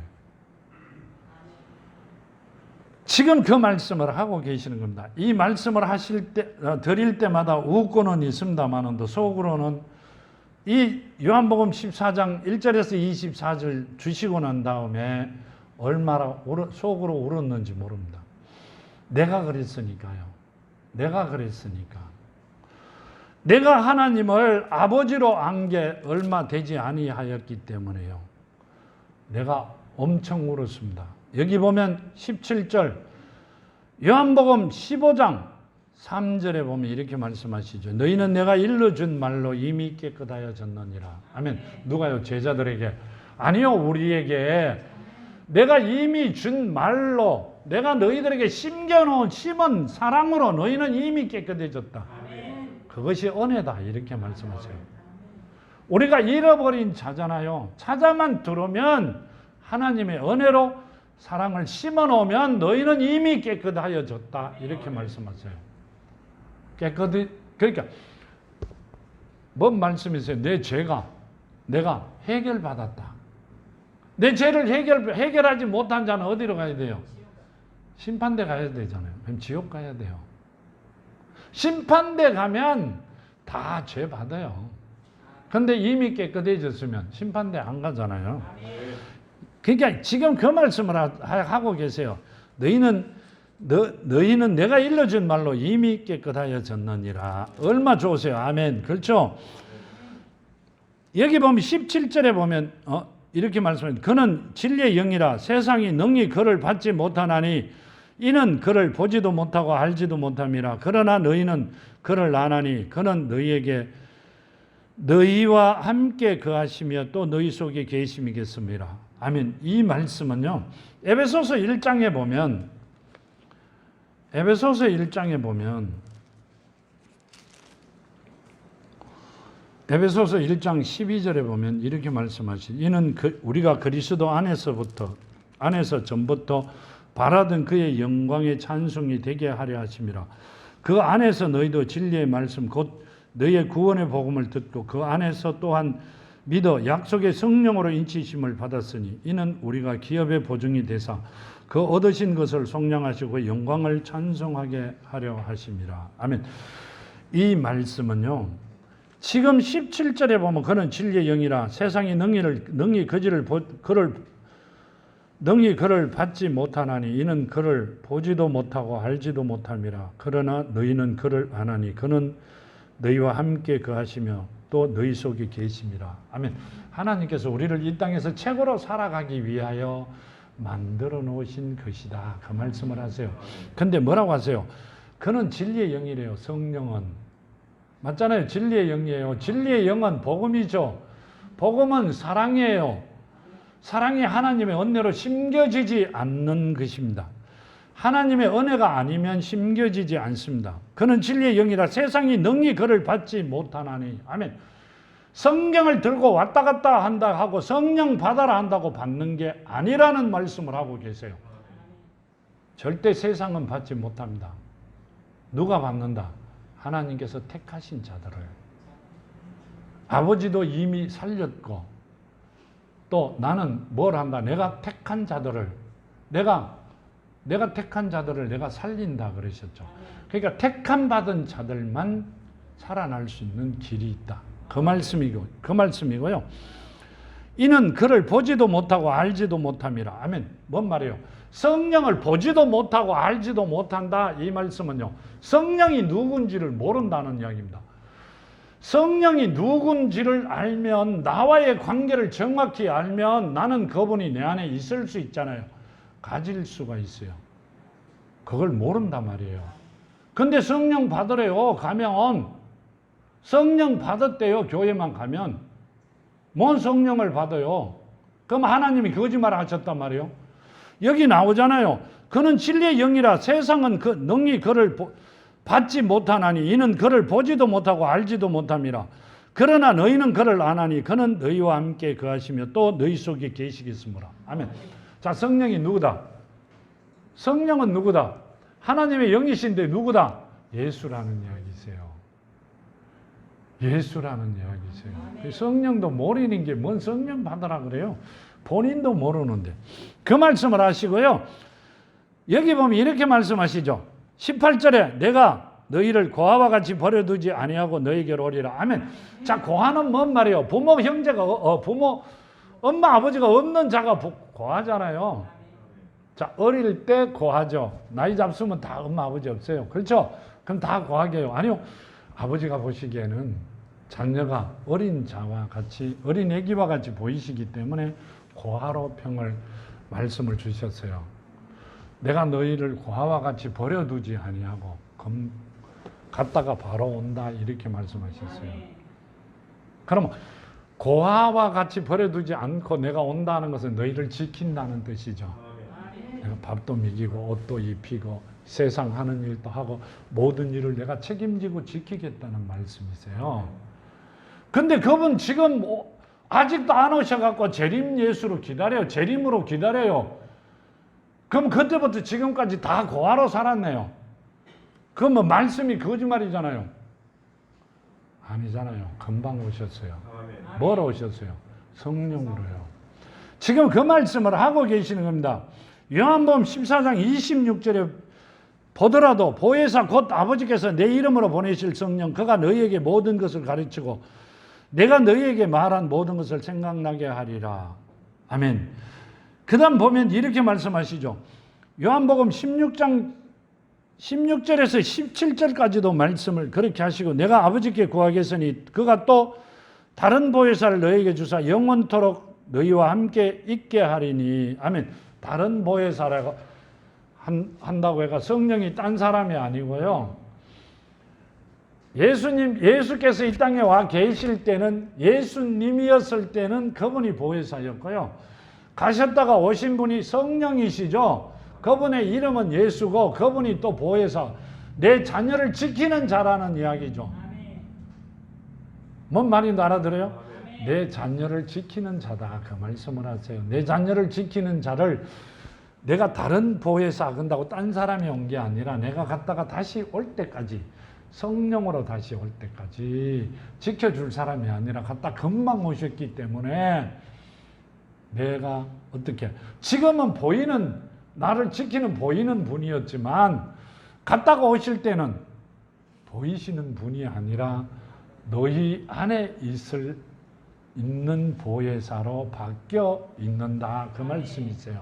지금 그 말씀을 하고 계시는 겁니다. 이 말씀을 드릴 때마다 웃고는 있습니다만은 속으로는 이 요한복음 14장 1절에서 24절 주시고 난 다음에 얼마나 속으로 울었는지 모릅니다. 내가 그랬으니까요. 내가 그랬으니까. 내가 하나님을 아버지로 안 게 얼마 되지 아니하였기 때문에요. 내가 엄청 울었습니다. 여기 보면 17절 요한복음 15장 3절에 보면 이렇게 말씀하시죠. 너희는 내가 일러준 말로 이미 깨끗하여졌느니라. 아멘. 누가요? 제자들에게. 아니요. 우리에게 내가 이미 준 말로 내가 너희들에게 심은 사랑으로 너희는 이미 깨끗해졌다. 그것이 은혜다. 이렇게 말씀하세요. 우리가 잃어버린 자잖아요. 찾아만 들으면 하나님의 은혜로 사랑을 심어놓으면 너희는 이미 깨끗하여졌다. 이렇게 말씀하세요. 그러니까 뭔 말씀이세요? 내 죄가 내가 해결받았다. 내 죄를 해결하지 못한 자는 어디로 가야 돼요? 심판대 가야 되잖아요. 그럼 지옥 가야 돼요. 심판대 가면 다 죄 받아요. 근데 이미 깨끗해졌으면 심판대 안 가잖아요. 그러니까 지금 그 말씀을 하고 계세요. 너희는 내가 일러준 말로 이미 깨끗하여졌느니라. 얼마 좋으세요. 아멘. 그렇죠? 여기 보면 17절에 보면 이렇게 말씀합니다. 그는 진리의 영이라 세상이 능히 그를 받지 못하나니 이는 그를 보지도 못하고 알지도 못함이라. 그러나 너희는 그를 아나니 그는 너희와 함께 거하시며 또 너희 속에 계심이겠습니다. 아멘. 이 말씀은요, 에베소서 1장에 보면 에베소서 1장 12절에 보면 이렇게 말씀하시죠. 이는 우리가 그리스도 안에서 전부터 바라던 그의 영광의 찬송이 되게 하려 하심이라. 그 안에서 너희도 진리의 말씀 곧 너희의 구원의 복음을 듣고 그 안에서 또한 믿어 약속의 성령으로 인치심을 받았으니 이는 우리가 기업의 보증이 되사 그 얻으신 것을 속량하시고 영광을 찬송하게 하려 하심이라. 아멘. 이 말씀은요, 지금 17절에 보면 그는 진리의 영이라 세상이 능히 그를 받지 못하나니 이는 그를 보지도 못하고 알지도 못함이라. 그러나 너희는 그를 아나니 그는 너희와 함께 거하시며 또 너희 속에 계심이라. 아멘. 하나님께서 우리를 이 땅에서 최고로 살아가기 위하여 만들어 놓으신 것이다. 그 말씀을 하세요. 근데 뭐라고 하세요? 그는 진리의 영이래요. 성령은. 맞잖아요. 진리의 영이에요. 진리의 영은 복음이죠. 복음은 사랑이에요. 사랑이 하나님의 은혜로 심겨지지 않는 것입니다. 하나님의 은혜가 아니면 심겨지지 않습니다. 그는 진리의 영이라 세상이 능히 그를 받지 못하나니. 아멘. 성경을 들고 왔다 갔다 한다 하고 성령 받아라 한다고 받는 게 아니라는 말씀을 하고 계세요. 절대 세상은 받지 못합니다. 누가 받는다? 하나님께서 택하신 자들을. 아버지도 이미 살렸고 또 나는 뭘 한다? 내가 택한 자들을 내가 택한 자들을 내가 살린다 그러셨죠. 그러니까 택함 받은 자들만 살아날 수 있는 길이 있다. 그 말씀이고요. 이는 그를 보지도 못하고 알지도 못함이라. 아멘. 뭔 말이에요? 성령을 보지도 못하고 알지도 못한다. 이 말씀은요, 성령이 누군지를 모른다는 이야기입니다. 성령이 누군지를 알면, 나와의 관계를 정확히 알면 나는 그분이 내 안에 있을 수 있잖아요. 가질 수가 있어요. 그걸 모른단 말이에요. 근데 성령 받으래요. 가면 성령 받았대요. 교회만 가면. 뭔 성령을 받아요? 그럼 하나님이 거짓말 하셨단 말이에요. 여기 나오잖아요. 그는 진리의 영이라 세상은 능히 그를 받지 못하나니 이는 그를 보지도 못하고 알지도 못함이라. 그러나 너희는 그를 아나니 그는 너희와 함께 거하시며 또 너희 속에 계시겠으므로. 아멘. 자, 성령이 누구다? 성령은 누구다? 하나님의 영이신데 누구다? 예수라는 이야기세요. 예수라는 이야기세요. 성령도 모르는 게 뭔 성령 받으라 그래요? 본인도 모르는데. 그 말씀을 하시고요. 여기 보면 이렇게 말씀하시죠. 18절에 내가 너희를 고아와 같이 버려두지 아니하고 너희에게로 오리라. 아멘. 자, 고아는 뭔 말이에요? 부모, 형제가, 엄마, 아버지가 없는 자가 고아잖아요. 자, 어릴 때 고아죠. 나이 잡수면 다 엄마, 아버지 없어요. 그렇죠? 그럼 다 고아게요. 아니요. 아버지가 보시기에는 자녀가 어린 자와 같이, 어린 애기와 같이 보이시기 때문에 고아로 말씀을 주셨어요. 내가 너희를 고아와 같이 버려두지 아니하고 갔다가 바로 온다 이렇게 말씀하셨어요. 그럼 고아와 같이 버려두지 않고 내가 온다는 것은 너희를 지킨다는 뜻이죠. 내가 밥도 먹이고 옷도 입히고 세상 하는 일도 하고 모든 일을 내가 책임지고 지키겠다는 말씀이세요. 근데 그분 지금 아직도 안 오셔갖고 재림 예수로 기다려요. 재림으로 기다려요. 그럼 그때부터 지금까지 다 고아로 살았네요. 그럼 말씀이 거짓말이잖아요. 아니잖아요. 금방 오셨어요. 뭐로 오셨어요? 성령으로요. 지금 그 말씀을 하고 계시는 겁니다. 요한복음 14장 26절에 보더라도 보혜사 곧 아버지께서 내 이름으로 보내실 성령 그가 너희에게 모든 것을 가르치고 내가 너희에게 말한 모든 것을 생각나게 하리라. 아멘. 그 다음 보면 이렇게 말씀하시죠. 요한복음 16장 16절에서 17절까지도 말씀을 그렇게 하시고 내가 아버지께 구하겠으니 그가 또 다른 보혜사를 너희에게 주사 영원토록 너희와 함께 있게 하리니. 아멘. 다른 보혜사라고 한다고 해가 성령이 딴 사람이 아니고요. 예수께서 이 땅에 와 계실 때는 예수님이었을 때는 그분이 보혜사였고요. 가셨다가 오신 분이 성령이시죠. 그분의 이름은 예수고 그분이 또 보혜사, 내 자녀를 지키는 자라는 이야기죠. 뭔 말인지 알아들어요? 내 자녀를 지키는 자다, 그 말씀을 하세요. 내 자녀를 지키는 자를 내가 다른 보혜사 근다고 딴 사람이 온 게 아니라 내가 갔다가 다시 올 때까지, 성령으로 다시 올 때까지 지켜줄 사람이 아니라 갔다 금방 오셨기 때문에 내가 어떻게, 지금은 보이는, 나를 지키는 보이는 분이었지만 갔다가 오실 때는 보이시는 분이 아니라 너희 안에 있는 보혜사로 바뀌어 있는다, 그 말씀이세요.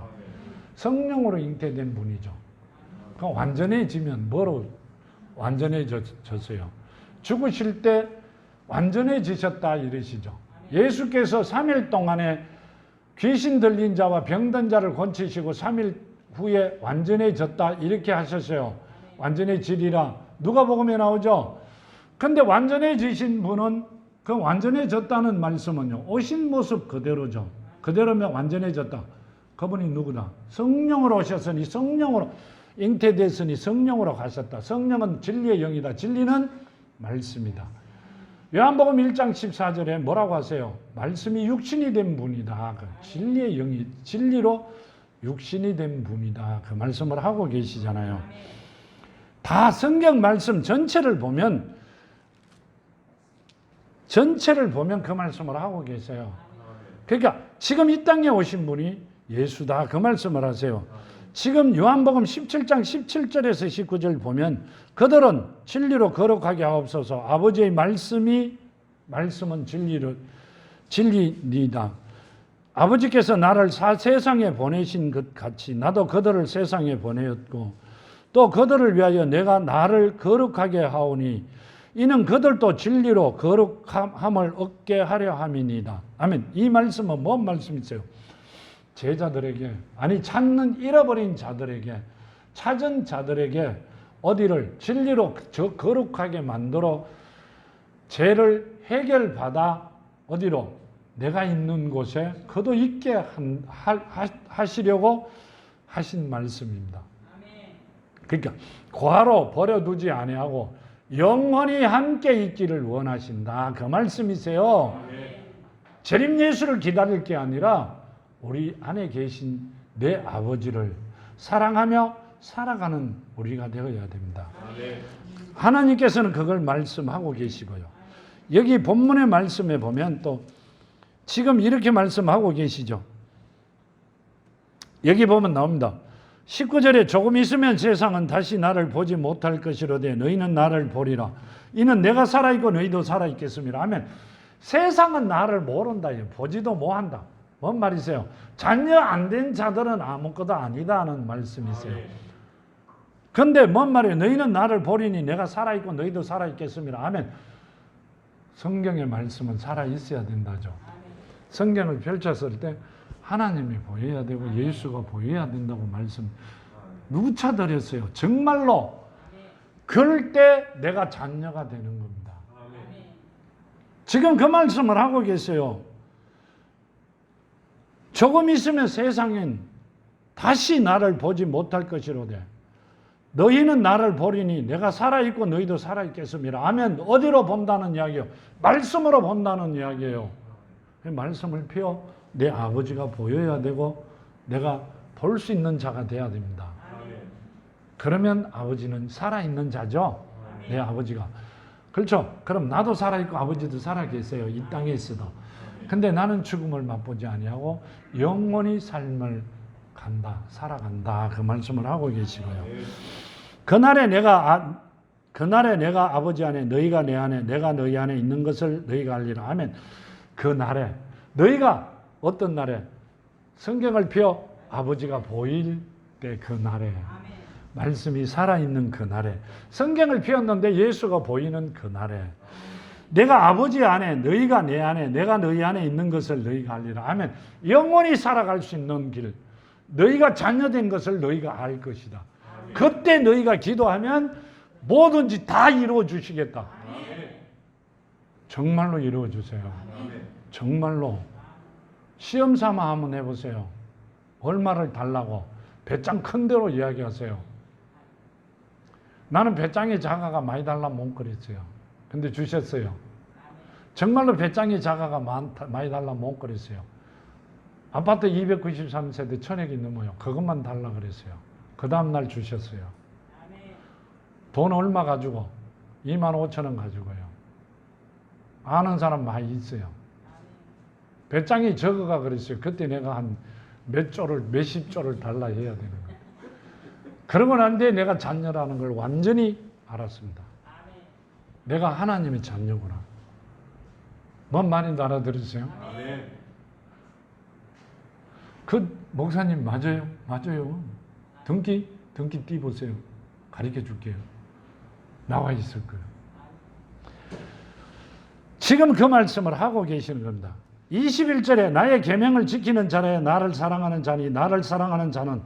성령으로 잉태된 분이죠. 그러니까 완전해지면 뭐로 완전해졌어요? 죽으실 때 완전해지셨다 이러시죠. 예수께서 3일 동안에 귀신 들린 자와 병든 자를 고치시고 3일 후에 완전해졌다 이렇게 하셨어요. 완전해지리라. 누가복음에 나오죠. 근데 완전해지신 분은 그 완전해졌다는 말씀은요, 오신 모습 그대로죠. 그대로면 완전해졌다. 그분이 누구다? 성령으로 오셨으니, 성령으로 잉태됐으니 성령으로 가셨다. 성령은 진리의 영이다. 진리는 말씀이다. 요한복음 1장 14절에 뭐라고 하세요? 말씀이 육신이 된 분이다. 그 진리의 영이 진리로 육신이 된 분이다. 그 말씀을 하고 계시잖아요. 다 성경 말씀 전체를 보면 그 말씀을 하고 계세요. 그러니까 지금 이 땅에 오신 분이 예수다, 그 말씀을 하세요. 지금 요한복음 17장 17절에서 19절 보면 그들은 진리로 거룩하게 하옵소서. 아버지의 말씀은 진리이다. 아버지께서 나를 세상에 보내신 것 같이 나도 그들을 세상에 보내었고 또 그들을 위하여 내가 나를 거룩하게 하오니 이는 그들도 진리로 거룩함을 얻게 하려 함이니이다. 아멘. 이 말씀은 뭔 말씀이세요? 제자들에게, 아니 찾는 잃어버린 자들에게, 찾은 자들에게 어디를 진리로 거룩하게 만들어 죄를 해결받아 어디로? 내가 있는 곳에 그도 있게 하시려고 하신 말씀입니다. 그러니까 고아로 버려두지 아니하고 영원히 함께 있기를 원하신다, 그 말씀이세요. 재림 예수를 기다릴 게 아니라 우리 안에 계신 내 아버지를 사랑하며 살아가는 우리가 되어야 됩니다. 하나님께서는 그걸 말씀하고 계시고요. 여기 본문의 말씀에 보면 또 지금 이렇게 말씀하고 계시죠. 여기 보면 나옵니다. 19절에 조금 있으면 세상은 다시 나를 보지 못할 것이로되 너희는 나를 보리라. 이는 내가 살아있고 너희도 살아있겠습니다. 아멘. 세상은 나를 모른다. 보지도 못한다. 뭔 말이세요? 자녀 안 된 자들은 아무것도 아니다 하는 말씀이세요. 근데 뭔 말이에요? 너희는 나를 보리니 내가 살아있고 너희도 살아있겠습니다. 아멘. 성경의 말씀은 살아있어야 된다죠. 성경을 펼쳤을 때 하나님이 보여야 되고 예수가 보여야 된다고 말씀 누구 찾으렸어요? 정말로 그럴 때 내가 자녀가 되는 겁니다. 지금 그 말씀을 하고 계세요. 조금 있으면 세상엔 다시 나를 보지 못할 것이로되 너희는 나를 보리니 내가 살아있고 너희도 살아있겠습니다. 아멘. 어디로 본다는 이야기예요? 말씀으로 본다는 이야기예요. 말씀을 펴 내 아버지가 보여야 되고 내가 볼 수 있는 자가 돼야 됩니다. 그러면 아버지는 살아있는 자죠. 내 아버지가. 그렇죠? 그럼 나도 살아있고 아버지도 살아계세요. 이 땅에 있어도. 근데 나는 죽음을 맛보지 아니하고 영원히 삶을 살아간다. 그 말씀을 하고 계시고요. 그날에 내가 아버지 안에 너희가 내 안에 내가 너희 안에 있는 것을 너희가 알리라 하면 그날에 너희가 어떤 날에 성경을 펴 아버지가 보일 때 그날에 말씀이 살아있는 그날에 성경을 펴었는데 예수가 보이는 그날에 내가 아버지 안에 너희가 내 안에 내가 너희 안에 있는 것을 너희가 알리라 하면 영원히 살아갈 수 있는 길, 너희가 자녀된 것을 너희가 알 것이다. 그때 너희가 기도하면 뭐든지 다 이루어 주시겠다. 정말로 이루어 주세요. 정말로. 시험 삼아 한번 해보세요. 얼마를 달라고 배짱 큰 대로 이야기하세요. 나는 배짱이 작아가 많이 달라 못 그랬어요. 근데 주셨어요. 정말로 배짱이 작아가 많이 달라 못 그랬어요. 아파트 293세대 천억이 넘어요. 그것만 달라 그랬어요. 그 다음날 주셨어요. 돈 얼마 가지고? 2만 5천 원 가지고요. 아는 사람 많이 있어요. 배짱이 적어가 그랬어요. 그때 내가 한 몇십 조를 달라 해야 되는 거예요. 그러고 난 뒤에 내가 자녀라는 걸 완전히 알았습니다. 내가 하나님의 자녀구나. 뭔 말인지 알아들으세요? 그 목사님 맞아요? 맞아요. 등기 띄보세요. 가르쳐 줄게요. 나와 있을 거예요. 지금 그 말씀을 하고 계시는 겁니다. 21절에 나의 계명을 지키는 자라야 나를 사랑하는 자니 나를 사랑하는 자는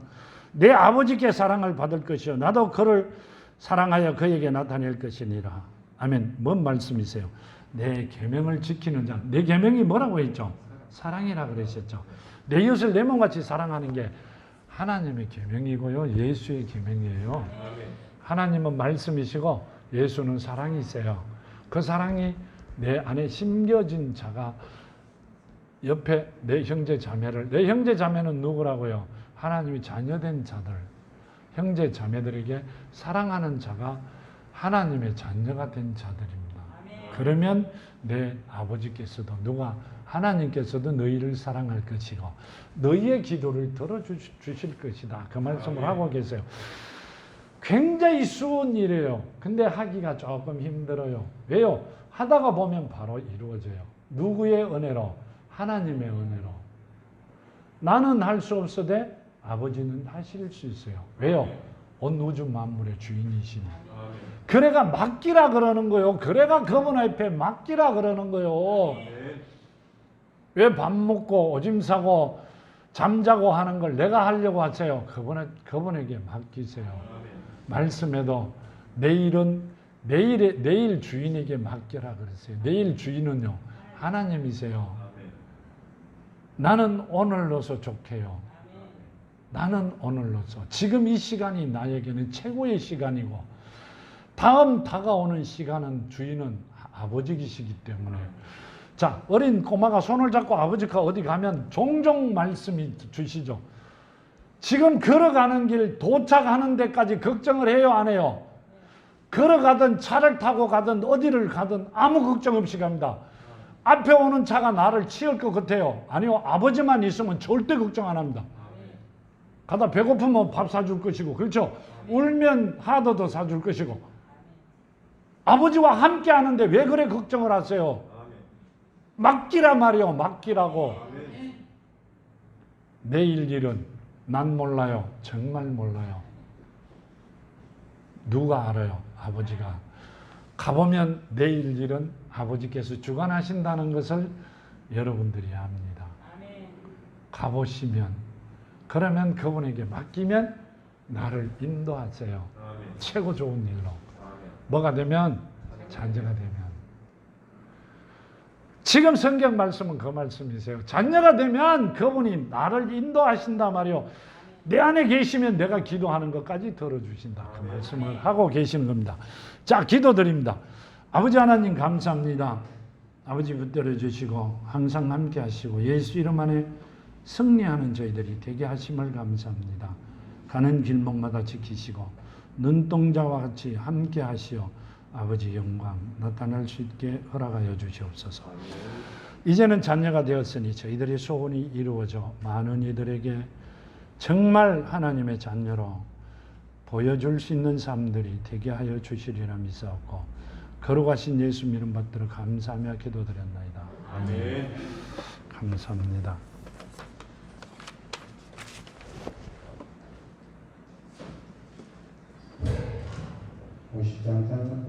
내 아버지께 사랑을 받을 것이요 나도 그를 사랑하여 그에게 나타낼 것이니라. 아멘. 뭔 말씀이세요? 내 계명을 지키는 자. 내 계명이 뭐라고 했죠? 사랑이라 그러셨죠. 내 이웃을 내 몸같이 사랑하는 게 하나님의 계명이고요. 예수의 계명이에요. 하나님은 말씀이시고 예수는 사랑이세요. 그 사랑이 내 안에 심겨진 자가 옆에 내 형제 자매를, 내 형제 자매는 누구라고요? 하나님이 자녀된 자들, 형제 자매들에게 사랑하는 자가 하나님의 자녀가 된 자들입니다. 그러면 내 아버지께서도 하나님께서도 너희를 사랑할 것이고 너희의 기도를 들어주실 것이다. 그 말씀을 하고 계세요. 굉장히 쉬운 일이에요. 근데 하기가 조금 힘들어요. 왜요? 하다가 보면 바로 이루어져요. 누구의 은혜로? 하나님의 은혜로. 나는 할 수 없어도 아버지는 하실 수 있어요. 왜요? 온 우주 만물의 주인이시니. 그래가 맡기라 그러는 거요. 그래가 그분 앞에 맡기라 그러는 거요. 왜 밥 먹고 오줌 싸고 잠자고 하는 걸 내가 하려고 하세요? 그분에게 맡기세요. 말씀에도 내일 주인에게 맡겨라 그랬어요. 내일 주인은요, 하나님이세요. 나는 오늘로서 좋게요. 나는 오늘로서. 지금 이 시간이 나에게는 최고의 시간이고, 다음 다가오는 시간은 주인은 아버지이시기 때문에. 자, 어린 꼬마가 손을 잡고 아버지가 어디 가면 종종 말씀이 주시죠. 지금 걸어가는 길 도착하는 데까지 걱정을 해요, 안 해요? 걸어가든 차를 타고 가든 어디를 가든 아무 걱정 없이 갑니다. 앞에 오는 차가 나를 치울 것 같아요? 아니요, 아버지만 있으면 절대 걱정 안 합니다. 가다 배고프면 밥 사줄 것이고, 그렇죠? 울면 하도도 사줄 것이고. 아버지와 함께 하는데 왜 그래 걱정을 하세요? 맡기라 말이요, 맡기라고. 내일 일은 난 몰라요. 정말 몰라요. 누가 알아요? 아버지가. 가보면 내일 일은 아버지께서 주관하신다는 것을 여러분들이 압니다. 가보시면, 그러면 그분에게 맡기면 나를 인도하세요. 최고 좋은 일로. 뭐가 되면? 자녀가 되면. 지금 성경 말씀은 그 말씀이세요. 자녀가 되면 그분이 나를 인도하신다 말이요. 내 안에 계시면 내가 기도하는 것까지 들어주신다. 그 말씀을 하고 계시는 겁니다. 자, 기도드립니다. 아버지 하나님 감사합니다. 아버지 붙들어 주시고 항상 함께 하시고 예수 이름 안에 승리하는 저희들이 되게 하심을 감사합니다. 가는 길목마다 지키시고 눈동자와 같이 함께 하시어 아버지 영광 나타날 수 있게 허락하여 주시옵소서. 이제는 자녀가 되었으니 저희들의 소원이 이루어져 많은 이들에게 정말 하나님의 자녀로 보여줄 수 있는 삶들이 되게 하여 주시리라 믿사옵고 거룩하신 예수 이름 받들어 감사하며 기도드렸나이다. 아멘. 감사합니다. 오십지 않다.